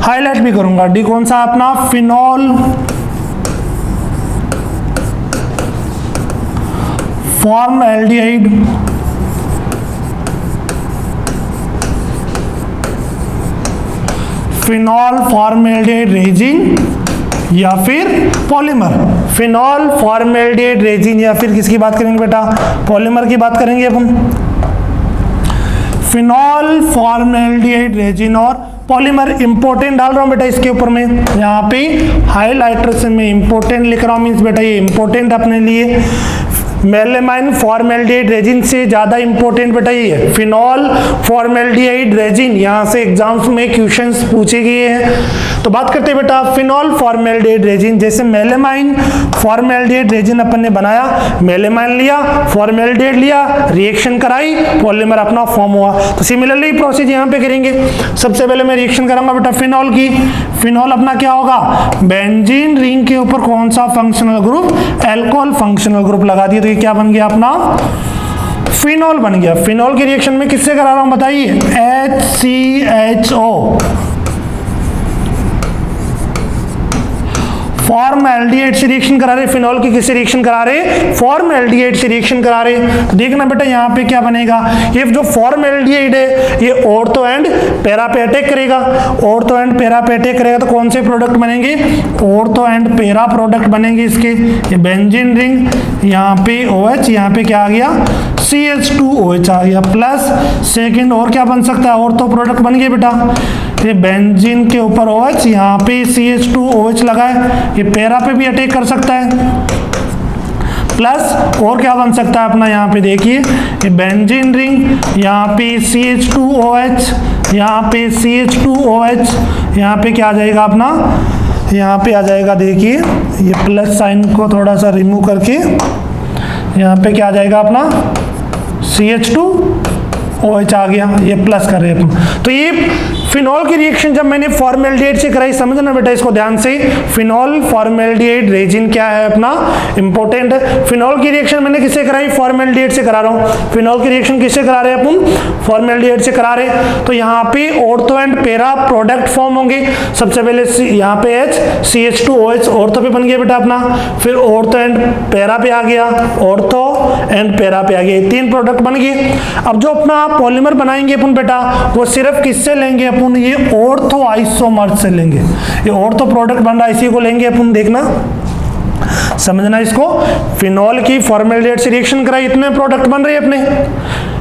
हाईलाइट भी करूंगा। डी कौन सा? अपना phenol formaldehyde phenol formaldehyde resin या फिर पॉलीमर। फिनॉल फॉर्मेल्डिहाइड रेजिन या फिर किसकी बात करेंगे बेटा? पॉलीमर की बात करेंगे अपन। फिनॉल फॉर्मेल्डिहाइड रेजिन और पॉलीमर। इंपॉर्टेंट डाल रहा हूं बेटा इसके ऊपर में, यहाँ पे हाईलाइटर से मैं इंपॉर्टेंट लिख रहा हूं, मीन्स बेटा ये इंपॉर्टेंट अपने लिए। मेलेमाइन फॉर्मेल्डिहाइड रेजिन से ज्यादा इंपॉर्टेंट बेटा ये है फिनॉल फॉर्मेल्डिहाइड रेजिन। यहां से एग्जाम्स में क्वेश्चंस पूछे गए हैं। तो बात करते हैं बेटा फिनॉल फॉर्मेल्डिहाइड रेजिन। जैसे मेलेमाइन फॉर्मेल्डिहाइड रेजिन अपन ने बनाया, मेलेमाइन लिया, फॉर्मेल्डिहाइड लिया, रिएक्शन कराई, पॉलीमर अपना फॉर्म हुआ। तो सिमिलरली प्रोसेस यहां पे करेंगे। सबसे पहले मैं रिएक्शन कराऊंगा बेटा फिनॉल की। फिनॉल अपना क्या होगा? बेंजीन रिंग के ऊपर कौन सा functional group? Alcohol functional group लगा दिया, तो ये क्या बन गया अपना? फिनॉल बन गया। फिनॉल की रिएक्शन में किससे करा रहा हूं बताइए? HCHO। फॉर्मेल्डिहाइड से रिएक्शन करा रहे, फिनॉल की किससे रिएक्शन करा रहे? फॉर्मेल्डिहाइड से रिएक्शन करा रहे। तो देखना बेटा यहाँ पे क्या बनेगा? ये जो फॉर्मेल्डिहाइड है ये ऑर्थो एंड पैरा पे अटैक करेगा। ऑर्थो एंड पैरा पे अटैक करेगा तो कौन से प्रोडक्ट बनेंगे? ऑर्थो एंड पैरा प्रोडक्ट बनेंगे इसके। ये बेंजीन रिंग, यहाँ पे OH, यहाँ पे क्या आ गया? CH2OH आ गया प्लस। सेकेंड और क्या बन सकता है? ऑर्थो प्रोडक्ट बन गए बेटा। ये बेंजीन के ऊपर OH, यहाँ पे CH2OH लगा है, ये पैरा पे भी अटैक कर सकता है। प्लस और क्या बन सकता है अपना? यहाँ पे देखिए ये बेंजीन रिंग, यहाँ पे CH2OH, यहाँ पे CH2OH, यहाँ पे क्या आ जाएगा अपना? यहाँ पे आ जाएगा देखिए ये प्लस साइन को थोड़ा सा रिमूव करके यहाँ पे क्या आ जाएगा अपना? CH2OH आ गया, ये प्लस कर रहे हैं अपन। तो ये फिनॉल की रिएक्शन जब मैंने फॉर्मेल्डिहाइड से कराई, समझना बेटा इसको ध्यान से। फिनॉल फॉर्मेल्डिहाइड रेजिन क्या है अपना? इंपॉर्टेंट है। फिनॉल की रिएक्शन मैंने किससे कराई? फॉर्मेल्डिहाइड से करा रहा हूं। फिनॉल की रिएक्शन किससे करा रहे हैं अपन? फॉर्मेल्डिहाइड से करा रहे हैं। तो यहाँ पे ortho and para product form होंगे। सबसे पहले यहाँ पे H, CH2OH ऑर्थो पे बन गया बेटा अपना, फिर ऑर्थो एंड पैरा पे आ गया, ऑर्थो एंड पैरा पे आ गया, तीन प्रोडक्ट बन गए। अब जो अपना पॉलीमर बनाएंगे अपन बेटा वो सिर्फ किससे लेंगे अपन? ये ऑर्थो आइसोमर से लेंगे। ये ऑर्थो प्रोडक्ट बन रहा है, इसी को लेंगे अपन। देखना समझना इसको। फिनॉल की फॉर्मेल्डिहाइड से रिएक्शन कराई, इतने प्रोडक्ट बन रहे हैं अपने,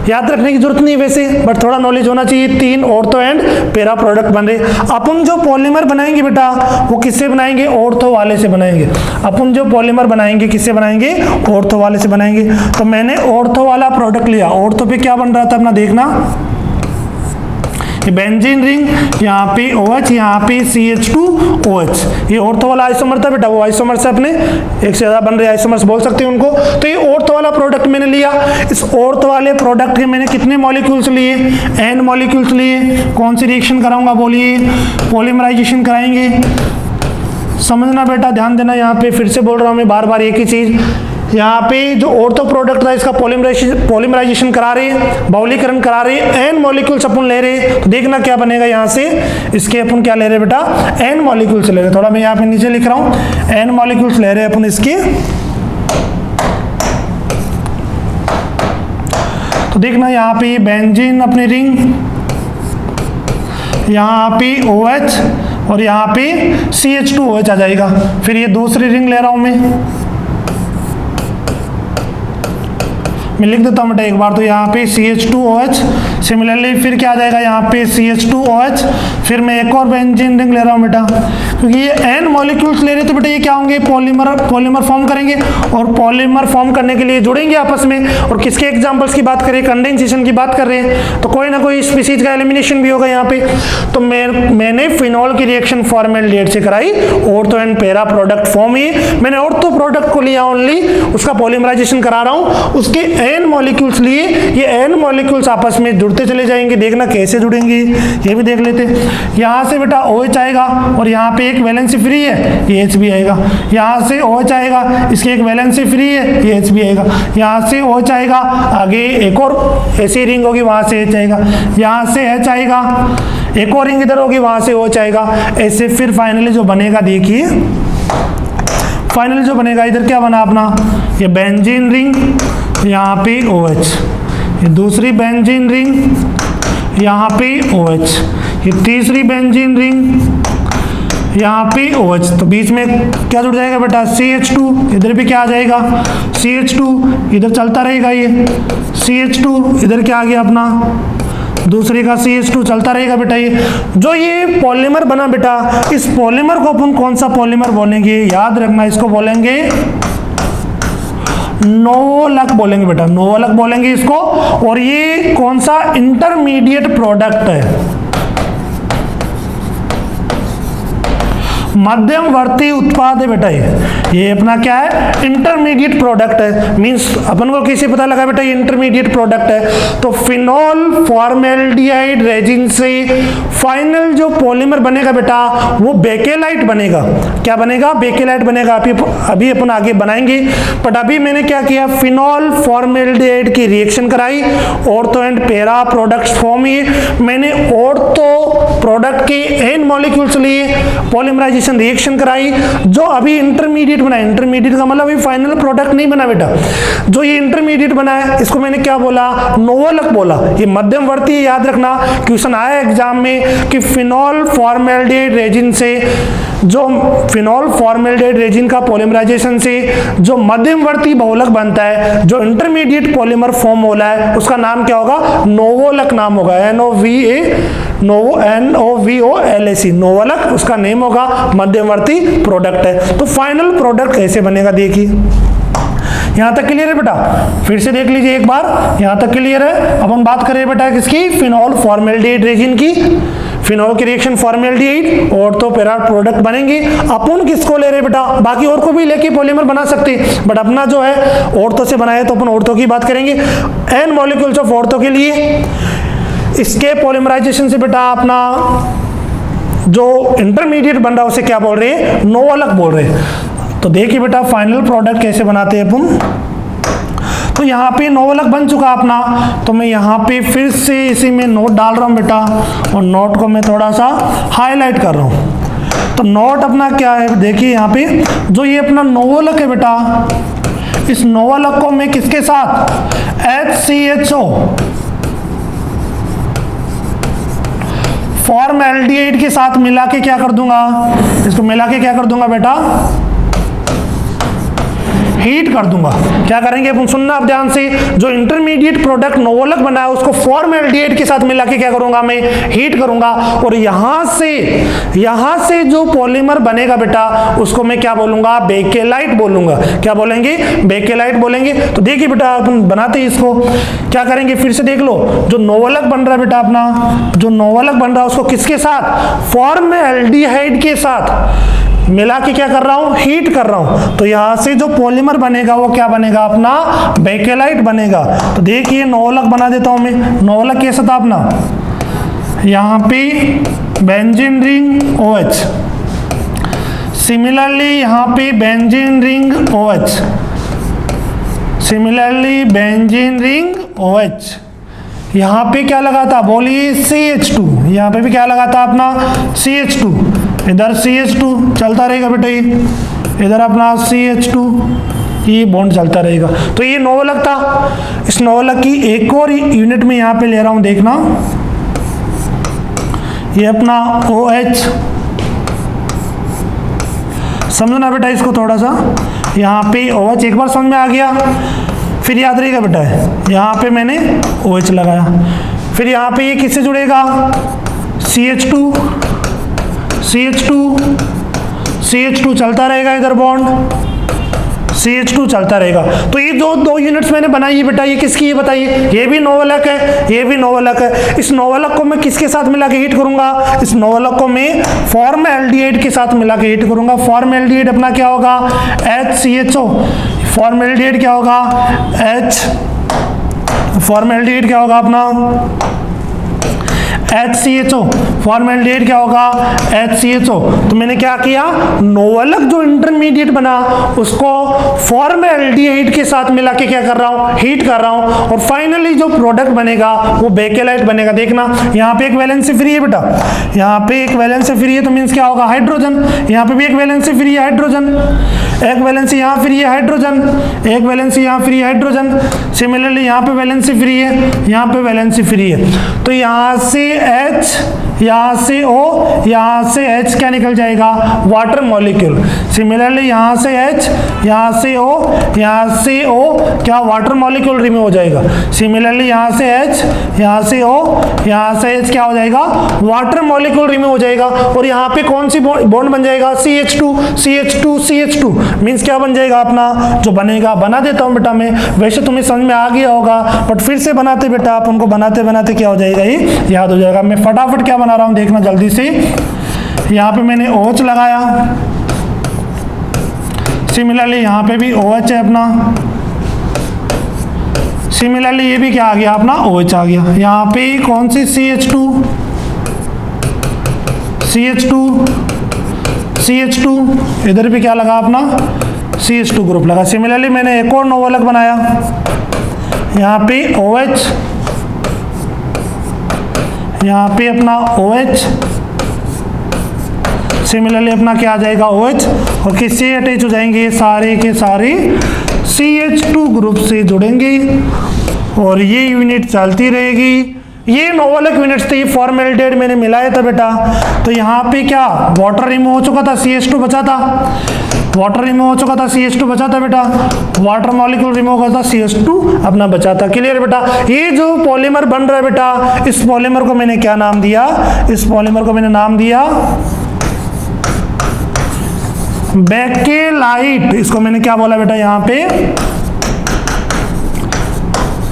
याद रखने की जरूरत नहीं वैसे, बट थोड़ा नॉलेज होना चाहिए। तीन ऑर्थो एंड पैरा प्रोडक्ट बन रहे। अपन जो पॉलीमर बनाएंगे बेटा वो किससे बनाएंगे? ऑर्थो वाले से बनाएंगे। अपन जो पॉलीमर बनाएंगे किससे बनाएंगे? ऑर्थो वाले से बनाएंगे। तो मैंने ऑर्थो वाला प्रोडक्ट लिया। ऑर्थो पे क्या बन रहा था अपना? देखना बेंजीन रिंग, यहाँ पे OH, यहाँ पे CH2OH, ये ऑर्थो वाला आइसोमर था बेटा। वो आइसोमर से अपने एक से ज्यादा बन रहे आइसोमर्स बोल सकते हैं उनको। तो ये ऑर्थो वाला प्रोडक्ट मैंने लिया। इस ऑर्थो वाले प्रोडक्ट के मैंने कितने मॉलिक्यूल्स लिए? N मॉलिक्यूल्स लिए। कौन सी रिएक्शन कराऊंगा बोलिए? पॉलीमराइजेशन कराएंगे। समझना बेटा, ध्यान देना। यहाँ पे फिर से बोल रहा हूँ मैं बार बार एक ही चीज। यहाँ पे जो ऑर्थो प्रोडक्ट था इसका पॉलीमराइजेशन करा रहे हैं, बहुलीकरण करा रहे हैं, N मॉलिक्यूल्स अपन ले रहे हैं। तो देखना क्या बनेगा यहाँ से? इसके अपन क्या ले रहे हैं बेटा? N मॉलिक्यूल्स ले रहे हैं। थोड़ा मैं यहाँ पे नीचे लिख रहा हूँ, N मॉलिक्यूल्स ले रहे हैं अपन इसके। तो देखना यहाँ पे बेंजीन अपनी रिंग, यहाँ पे OH और यहाँ पे CH2OH आ जाएगा। फिर ये दूसरी रिंग ले रहा हूं मैं, मैं लिख देता हूँ बेटा एक बार, तो यहाँ पे CH2OH, सिमिलरली फिर क्या आ जाएगा यहाँ पे CH2OH, फिर मैं एक और बेंजीन रिंग ले रहा हूँ बेटा, क्योंकि ये n मॉलिक्यूल्स ले रहे तो बेटा ये क्या होंगे, पॉलीमर फॉर्म करेंगे, और पॉलीमर फॉर्म करने के लिए जुड़ेंगे आपस में। और किसके एग्जांपल्स की बात करें, कंडेंसेशन की बात कर रहे हैं, तो कोई ना कोई स्पीशीज का एलिमिनेशन भी होगा यहाँ पे। तो मैंने फिनॉल की रिएक्शन फॉर्मेल्डिहाइड से कराई, ortho and para product form ही, मैंने ऑर्थो प्रोडक्ट को लिया ओनली, उसका पॉलीमराइजेशन करा रहा हूँ, उसके n मॉलिक्यूल्स लिए, ये n मॉलिक्यूल्स आपस में जुड़ते चले जाएंगे। देखना कैसे जुड़ेंगे ये भी देख लेते। यहाँ से बेटा OH आएगा और यहाँ पे एक वैलेंसी फ्री है, ये H भी आएगा। यहाँ से OH आएगा, इसकी एक वैलेंसी फ्री है, ये H भी आएगा। यहाँ से OH आएगा, आगे एक और ऐसी रिंग होगी, वहाँ से H आएगा। यहाँ से H आएगा, एक और रिंग इधर होगी, वहाँ से OH आएगा। ऐसे फिर फाइनली जो बनेगा, देखिए फाइनली जो बनेगा, इधर क्या बना अपना, ये बेंजीन रिंग, यहाँ पे OH, ये दूसरी बेंजीन रिंग, यहाँ पे OH, ये तीसरी बेंजीन रिंग, यहाँ पे OH। तो बीच में क्या जुड़ जाएगा बेटा, CH2, इधर भी क्या आ जाएगा, CH2, इधर चलता रहेगा ये CH2, इधर क्या आ गया अपना दूसरे का CH2, चलता रहेगा बेटा। ये जो ये पॉलीमर बना बेटा, इस पॉलीमर को अपन कौन सा पॉलीमर बोलेंगे, याद रखना, इसको बोलेंगे नोवोलक बोलेंगे बेटा, नोवोलक बोलेंगे इसको। और ये कौन सा इंटरमीडिएट प्रोडक्ट है, मध्यवर्ती उत्पाद है बेटा। ये अपना क्या है, इंटरमीडिएट प्रोडक्ट है। मींस अपन को कैसे पता लगा बेटा ये इंटरमीडिएट प्रोडक्ट है, तो फिनॉल फॉर्मेल्डिहाइड रेजिन से फाइनल जो पॉलीमर बनेगा बेटा, वो बेकेलाइट बनेगा। क्या बनेगा, बेकेलाइट बनेगा। अभी अपन आगे बनाएंगे, बट अभी मैंने क्या किया, फिनॉल फॉर्मेल्डिहाइड की रिएक्शन कराई, ortho and para products form हुए। मैंने ऑर्थो प्रोडक्ट के n मॉलिक्यूल्स लिए, पॉलीमराइजेशन रिएक्शन कराई, जो अभी इंटरमीडिएट बना। इंटरमीडिएट का मतलब अभी फाइनल प्रोडक्ट नहीं बना बेटा, जो ये इंटरमीडिएट बना है इसको मैंने क्या बोला, नोवोलक बोला। ये मध्यवर्ती, याद रखना, क्वेश्चन आया एग्जाम में कि फिनॉल फॉर्मेल्डिहाइड रेजिन से, जो फिनॉल फॉर्मेल्डिहाइड रेजिन का पॉलीमराइजेशन से जो मध्यवर्ती बहुलक बनता है, जो इंटरमीडिएट पॉलीमर फॉर्म हो रहा है, उसका नाम क्या होगा, नोवोलक नाम होगा। NOVOLAC, नोवोलक उसका नेम होगा, मध्यवर्ती प्रोडक्ट है। तो फाइनल प्रोडक्ट कैसे बनेगा, देखिए यहाँ तक क्लियर है बेटा, फिर से देख लीजिए एक बार, यहाँ तक क्लियर है। अब हम बात करें बेटा किसकी, फिनॉल फॉर्मेल्डिहाइड रेजिन की। फिनॉल की reaction formaldehyde, ortho para product बनेंगे। अपन किसको ले रहे बेटा, बाकी और को भी लेके पॉलीमर बना सकते हैं, बट अपना जो है ऑर्थो से बनाया, तो अपन ऑर्थो की बात करेंगे। n मॉलिक्यूल्स ऑफ ऑर्थो के लिए, इसके पॉलीमराइजेशन से बेटा अपना जो इंटरमीडिएट बन रहा है उसे क्या बोल रहे हैं, नोवोलक बोल रहे हैं। तो देखिए बेटा फाइनल प्रोडक्ट कैसे बनाते हैं अपन। तो यहाँ पे नोवोलक बन चुका अपना, तो मैं यहाँ पे फिर से इसी में नोट डाल रहा हूँ बेटा, और नोट को मैं थोड़ा सा हाईलाइट कर रहा हूँ। तो नोट अपना क्या है, देखिए यहाँ पे जो ये अपना नोवोलक है बेटा, इस नोवोलक को मैं किसके साथ, HCHO फॉर्मेल्डिहाइड के साथ मिला के क्या कर दूंगा, इसको मिला के क्या कर दूंगा बेटा, हीट कर दूंगा। क्या करेंगे अपन, सुनना आप ध्यान से, जो इंटरमीडिएट प्रोडक्ट नोवोलक बना है उसको फॉर्मेल्डिहाइड के साथ मिला के क्या करूंगा, मैं हीट करूंगा। और यहां से जो पॉलीमर बनेगा बेटा, उसको मैं क्या बोलूंगा, बेकेलाइट बोलूंगा। क्या बोलेंगे, बेकेलाइट बोलेंगे। तो देखिए बेटा अपन बनाते हैं इसको, क्या करेंगे, फिर से देख लो, जो नोवोलक बन रहा है बेटा अपना, जो नोवोलक बन रहा है उसको किसके साथ, फॉर्मेल्डिहाइड के साथ मिला के क्या कर रहा हूं, हीट कर रहा हूं। तो यहां से जो पॉलीमर बनेगा वो क्या बनेगा अपना, बेकेलाइट बनेगा। तो देखिए नोवोलक बना देता हूं मैं। नोवोलक कैसा था अपना, यहां पे बेंजीन रिंग OH, सिमिलरली यहां पे benzene ring OH, similarly benzene ring OH। यहाँ पे क्या लगा था, बोलिए CH2, यहाँ पे भी क्या लगा था अपना CH2, इधर CH2 चलता रहेगा बेटा, ये इधर अपना CH2, ये बॉन्ड चलता रहेगा। तो ये नोवोलक था। इस नोवोलक की एक और यूनिट में यहाँ पे ले रहा हूँ, देखना, ये अपना OH, समझना बेटा इसको थोड़ा सा, यहाँ पे OH एक बार समझ में आ गया। फिर याद रहेगा बेटा यहाँ पे मैंने OH लगाया, फिर यहाँ पे ये किससे जुड़ेगा, CH2 चलता रहेगा इधर बॉन्ड, CH2 चलता रहेगा। तो ये जो दो यूनिट्स मैंने बनाई है बेटा, ये किसकी है बताइए, ये भी नोवलक है, ये भी नोवलक है। इस नोवलक को मैं किसके साथ मिला के हीट करूंगा, इस नोवलक को मैं फॉर्मएल्डिहाइड के साथ मिला के हीट करूंगा। फॉर्मएल्डिहाइड अपना क्या होगा, HCHO। फॉर्मएल्डिहाइड क्या होगा, फॉर्मएल्डिहाइड क्या होगा अपना HCHO। फॉर्मएल्डिहाइड क्या होगा, HCHO। तो मैंने क्या किया, नोवलक जो इंटरमीडिएट बना उसको फॉर्मएल्डिहाइड के साथ मिला के क्या कर रहा हूं, हीट कर रहा हूं, और फाइनली जो प्रोडक्ट बनेगा वो बेकेलाइट बनेगा। देखना यहाँ पे एक वैलेंसी फ्री है बेटा, यहाँ पे एक वैलेंसी फ्री है, तो मीन्स क्या होगा, हाइड्रोजन। यहाँ पे भी एक वैलेंसी फ्री है, हाइड्रोजन। एक वैलेंसी यहाँ फ्री है, हाइड्रोजन। एक वैलेंसी यहाँ फ्री है, हाइड्रोजन। सिमिलरली यहाँ पे वैलेंसी फ्री है, यहाँ पे वैलेंसी फ्री है। तो यहाँ से H, यहाँ से O, यहाँ से H क्या निकल जाएगा, वाटर मॉलिक्यूल। सिमिलरली यहाँ से H, यहाँ से O, यहाँ से O क्या वाटर मॉलिक्यूल रिमूव हो जाएगा। सिमिलरली यहाँ से H, यहाँ से O, यहाँ से H क्या हो जाएगा, वाटर मॉलिक्यूल रिमूव हो जाएगा। और यहाँ पे कौन सी बॉन्ड बन जाएगा, CH2 मीन्स क्या बन जाएगा अपना, जो बनेगा बना देता हूँ बेटा मैं, वैसे तुम्हें समझ में आ गया होगा, बट फिर से बनाते बेटा, आप उनको बनाते बनाते क्या हो जाएगा, ये याद हो जाएगा। मैं फटाफट क्या बना रहा हूँ देखना जल्दी से। यहाँ पे मैंने OH लगाया, सिमिलरली यहाँ पे भी OH है अपना, सिमिलरली ये भी क्या आ गया अपना, OH आ गया। यहाँ पे कौन सी CH2, इधर भी क्या लगा अपना, CH2 ग्रुप लगा। सिमिलरली मैंने एक और नोवलक बनाया, यहाँ पे OH, यहाँ पे अपना OH, सिमिलरली अपना क्या आ जाएगा, OH, और किससे अटैच हो जाएंगे, सारे के सारे CH2 ग्रुप से जुड़ेंगे और ये यूनिट चलती रहेगी। ये नोवलक यूनिट्स थे, फॉर्मएल्डिहाइड मैंने मिलाया था बेटा। तो यहाँ पे क्या वाटर रिमूव हो चुका था, CH2 बचा था, वाटर रिमूव हो चुका था, CH2 बचा था बेटा, वाटर मॉलिक्यूल रिमूव होगा था, CH2 अपना बचा था। क्लियर बेटा। ये जो पॉलीमर बन रहा है बेटा, इस पॉलीमर को मैंने क्या नाम दिया, इस पॉलीमर को मैंने नाम दिया बेकेलाइट। इसको मैंने क्या बोला बेटा, यहाँ पे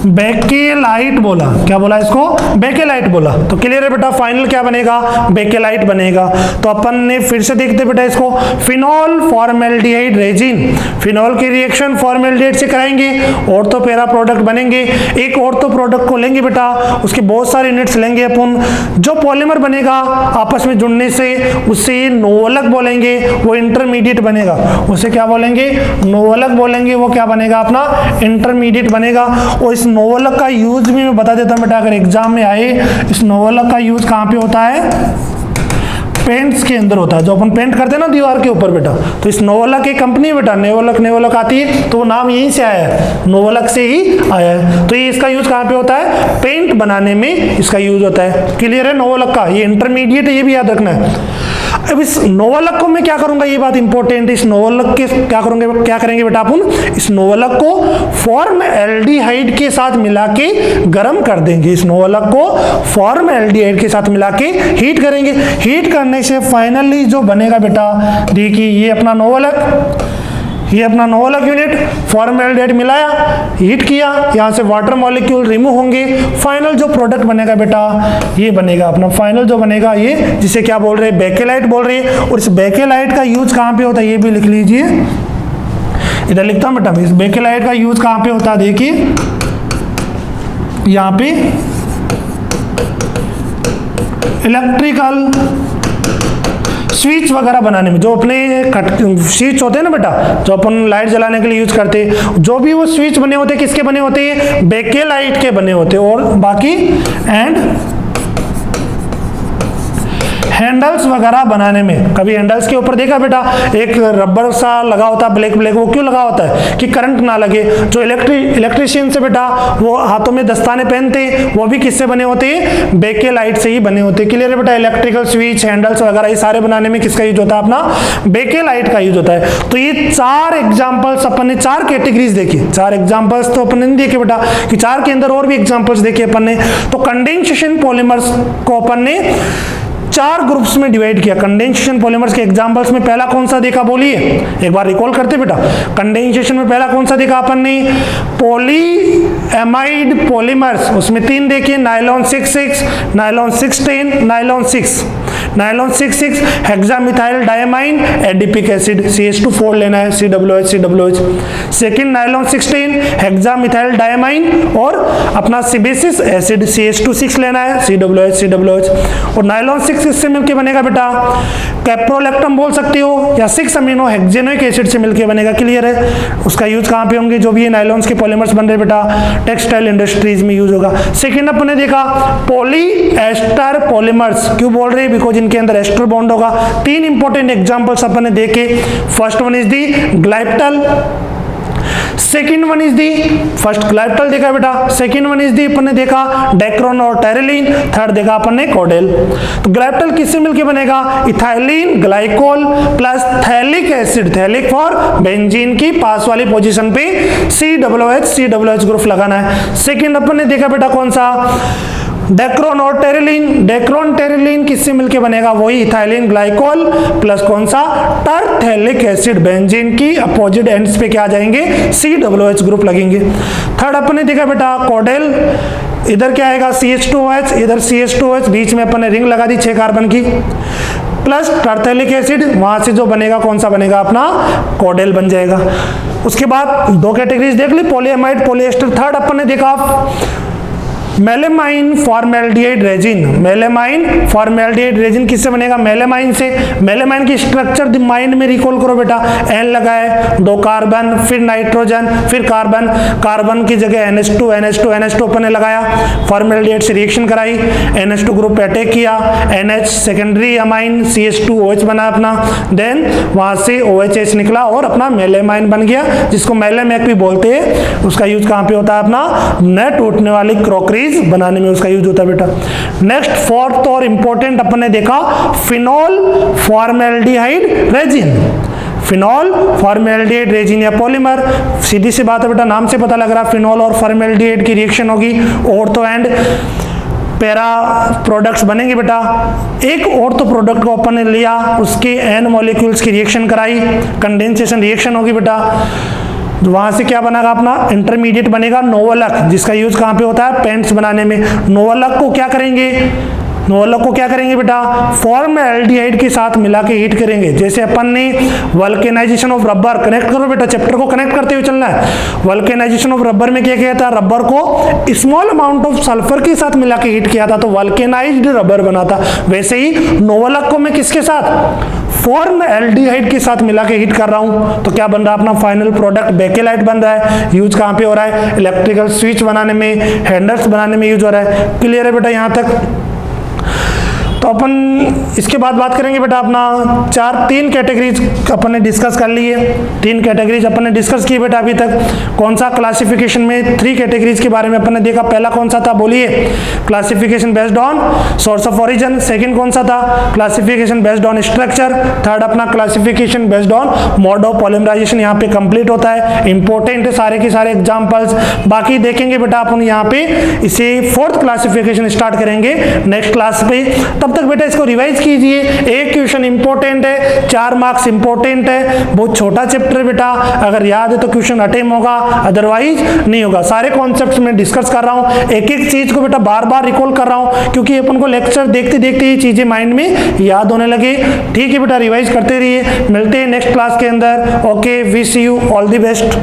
बेकेलाइट बोला। क्या बोला इसको, बेकेलाइट बोला। तो क्लियर है बेटा, फाइनल क्या बनेगा, बेकेलाइट बनेगा। तो अपन ने फिर से देखते बेटा इसको, फिनॉल फॉर्मएल्डिहाइड रेजिन, फिनॉल की रिएक्शन फॉर्मएल्डिहाइड से कराएंगे और तो पैरा प्रोडक्ट बनेंगे। एक और तो प्रोडक्ट को लेंगे बेटा, उसके बहुत सारे यूनिट्स लेंगे अपन। जो पॉलीमर बनेगा आपस में जुड़ने से उससे नोवलक बोलेंगे, वो इंटरमीडिएट बनेगा। उसे क्या बोलेंगे, नोवलक बोलेंगे। वो क्या बनेगा अपना, इंटरमीडिएट बनेगा। और इस नोवलक का यूज भी मैं बता देता हूं बेटा, अगर एग्जाम में आए, इस नोवलक का यूज कहां पे होता है, पेंट्स के अंदर होता है। जो अपन पेंट करते हैं ना दीवार के ऊपर बेटा, तो इस नोवलक की कंपनी बेटा, नेवलक आती है, तो वो नाम यहीं से आया है, नोवलक से ही आया है। तो ये इसका यूज कहां पे होता है, पेंट बनाने में इसका यूज होता है। क्लियर है, नोवलक का ये इंटरमीडिएट है, ये भी याद रखना है। अब इस नोवलक को मैं क्या करूंगा, ये बात इंपॉर्टेंट है। इस नोवलक के क्या करेंगे बेटा अपन, इस नोवलक को फॉर्मएल्डिहाइड के साथ मिला के गर्म कर देंगे। इस नोवलक को फॉर्मएल्डिहाइड के साथ मिला के हीट करेंगे। हीट करने से फाइनली जो बनेगा बेटा, देखिए ये अपना नोवलक, ये अपना नोवलक यूनिट, फॉर्मएल्डिहाइड मिलाया, हीट किया, यहाँ से वाटर मॉलिक्यूल रिमूव होंगे। फाइनल जो प्रोडक्ट बनेगा बेटा, ये बनेगा अपना फाइनल जो बनेगा, ये जिसे क्या बोल रहे हैं, बेकेलाइट बोल रहे हैं। और इस बेकेलाइट का यूज कहाँ पे होता है, ये भी लिख लीजिए, इधर लिखता हूँ बेटा। इस बेकेलाइट का यूज कहाँ पे होता है, देखिए यहाँ पे इलेक्ट्रिकल स्विच वगैरह बनाने में, जो अपने स्विच होते हैं ना बेटा, जो अपन लाइट जलाने के लिए यूज करते हैं, जो भी वो स्विच बने होते हैं, किसके बने होते हैं, बेकेलाइट के बने होते हैं। और बाकी एंड हैंडल्स वगैरह बनाने में। कभी हैंडल्स के ऊपर देखा बेटा एक रबर सा लगा होता है ब्लैक ब्लैक, वो क्यों लगा होता है कि करंट ना लगे। जो इलेक्ट्रीशियन से बेटा वो हाथों में दस्ताने पहनते वो भी किससे बने होते हैं, बेकेलाइट से ही बने होते हैं। क्लियर है बेटा, इलेक्ट्रिकल स्विच हैंडल्स वगैरह ये सारे बनाने में किसका यूज होता है, अपना बेकेलाइट का यूज होता है। तो ये 4 एग्जांपल्स अपन ने 4 कैटेगरीज देखी, 4 एग्जांपल्स तो अपन ने नहीं देखे बेटा कि 4 के अंदर और भी एग्जांपल्स देखे अपन ने। तो कंडेंसेशन पॉलीमर्स को अपन ने 4 ग्रुप्स में डिवाइड किया। कंडेंसेशन पॉलीमर्स के एग्जांपल्स में पहला कौन सा देखा बोलिए, एक बार रिकॉल करते बेटा। कंडेंसेशन में पहला कौन सा देखा अपन ने, पॉलीएमाइड पॉलीमर्स, उसमें 3 देखिए, nylon 6,6, nylon 6,10, nylon 6। Nylon 6,6 hexamethyl diamine adipic acid CH2 लेना है, COOH। Second nylon 6,10 hexamethyl diamine और अपना सिबेसिस एसिड CH2 लेना है, COOH। और नायलॉन 6 इससे मिलके बनेगा बेटा कैप्रोलैक्टम बोल सकते हो, या 6 अमीनो हेक्सेनोइक एसिड से मिलके बनेगा। क्लियर है, उसका यूज कहां पे होंगे, जो भी ये नायलॉन्स के पॉलीमर्स बन रहे बेटा टेक्सटाइल इंडस्ट्रीज में यूज होगा। सेकंड अपन ने देखा पॉलीएस्टर पॉलीमर्स, क्यों बोल रहे हैं, बिकॉज इनके अंदर एस्टर बॉन्ड होगा। 3 इंपॉर्टेंट एग्जांपल्स अपन ने देखे। First one is the glyptal, second one is the, first glyptal देखा बेटा, सेकेंड वन इज दी अपन ने देखा डेक्रोन और टेरेलिन, थर्ड देखा अपन ने कॉडेल। तो ग्लाइप्टल किससे मिलके बनेगा, ethylene glycol plus phthalic acid, phthalic for benzene की पास वाली पोजीशन पे COOH ग्रुप लगाना है। सेकेंड अपन ने देखा बेटा कौन सा, डेक्रोन और टेरेलिन, डेक्रोन टेरेलिन किससे मिलके बनेगा, वही इथाइलिन ग्लाइकोल प्लस कौन सा, टरथैलिक एसिड, बेंजीन की अपोजिट एंड्स पे क्या आ जाएंगे, COOH ग्रुप लगेंगे। थर्ड अपन ने देखा बेटा कॉडेल, इधर क्या आएगा CH2OH, इधर CH2OH, बीच में अपन ने रिंग लगा दी 6 कार्बन की, प्लस टरथैलिक एसिड, वहां से जो बनेगा कौन सा बनेगा, अपना कॉडेल बन जाएगा। उसके बाद 2 कैटेगरीज देख ली, पॉलीएमाइड पॉलीएस्टर। थर्ड अपन ने देखा melamine formaldehyde resin, melamine formaldehyde resin किससे बनेगा, मेलेमाइन से। मेलेमाइन की स्ट्रक्चर माइंड में रिकॉल करो बेटा, N लगा है, 2 कार्बन, फिर नाइट्रोजन, फिर कार्बन, कार्बन की जगह NH2 अपन ने लगाया, फॉर्मेल्डिहाइड से रिएक्शन कराई, NH2 ग्रुप पे अटैक किया, NH सेकेंडरी अमाइन CH2OH बना अपना, देन वहां से OHS निकला और अपना मेलेमाइन बन गया, जिसको मेलेमैक भी बोलते हैं। उसका यूज कहां पे होता है, अपना न टूटने वाली क्रॉकरी बनाने में उसका यूज होता है बेटा। नेक्स्ट फोर्थ और इंपॉर्टेंट अपन ने देखा phenol formaldehyde resin, phenol formaldehyde resin या पॉलीमर। सीधी सी बात है बेटा, नाम से पता लग रहा है फिनॉल और फॉर्मेल्डिहाइड की रिएक्शन होगी, ऑर्थो एंड पैरा प्रोडक्ट्स बनेंगे बेटा। एक ऑर्थो प्रोडक्ट को अपन ने लिया, उसके एन मॉलिक्यूल्स की रिएक्शन कराई, कंडेंसेशन रिएक्शन होगी बेटा, वहां से क्या बनेगा, अपना इंटरमीडिएट बनेगा नोवलक, जिसका यूज कहां पे होता है, पेंट्स बनाने में। नोवलक को क्या करेंगे, नोवलक को क्या करेंगे बेटा, फॉर्मेल्डिहाइड के साथ मिला के हीट करेंगे। जैसे अपन ने वल्केनाइजेशन ऑफ रबर, कनेक्ट करो बेटा, चैप्टर को कनेक्ट करते हुए चलना है। वल्केनाइजेशन ऑफ रबर में क्या किया था, रबर को स्मॉल अमाउंट ऑफ सल्फर के साथ मिला के हीट किया था, तो वल्केनाइज्ड रबर बना था। वैसे ही नोवलक को मैं किसके साथ, फॉर्मेल्डिहाइड के साथ मिला के हीट कर रहा हूं, तो क्या बन रहा है, अपना फाइनल प्रोडक्ट बेकेलाइट बन रहा है। यूज कहां पे हो रहा है, इलेक्ट्रिकल स्विच बनाने में, हैंडल्स बनाने में यूज हो रहा है। क्लियर है बेटा यहां तक। तो अपन इसके बाद बात करेंगे बेटा अपना 3 कैटेगरीज अपन ने डिस्कस कर ली है। 3 कैटेगरीज अपन ने डिस्कस की बेटा अभी तक। कौन सा, क्लासिफिकेशन में 3 कैटेगरीज के बारे में अपन ने देखा। पहला कौन सा था बोलिए, classification based on source of origin. Second कौन सा था, classification based on structure. Third अपना classification based on mode of polymerization. यहाँ पे कंप्लीट होता है, इंपॉर्टेंट है सारे के सारे एग्जाम्पल्स। बाकी देखेंगे बेटा अपन यहाँ पे इसे 4th क्लासिफिकेशन स्टार्ट करेंगे नेक्स्ट क्लास पे। तब तक बेटा इसको रिवाइज कीजिए। एक क्वेश्चन इंपॉर्टेंट है, 4 मार्क्स इंपॉर्टेंट है, बहुत छोटा चैप्टर है बेटा, अगर याद है तो क्वेश्चन अटेम्प्ट होगा, अदरवाइज नहीं होगा। सारे कॉन्सेप्ट्स में डिस्कस कर रहा हूं, एक एक चीज को बेटा बार बार रिकॉल कर रहा हूं, क्योंकि अपन को लेक्चर देखते देखते ये चीजें माइंड में याद होने लगे। ठीक है बेटा, रिवाइज करते रहिए, मिलते हैं नेक्स्ट क्लास के अंदर। Okay, wish you all the best.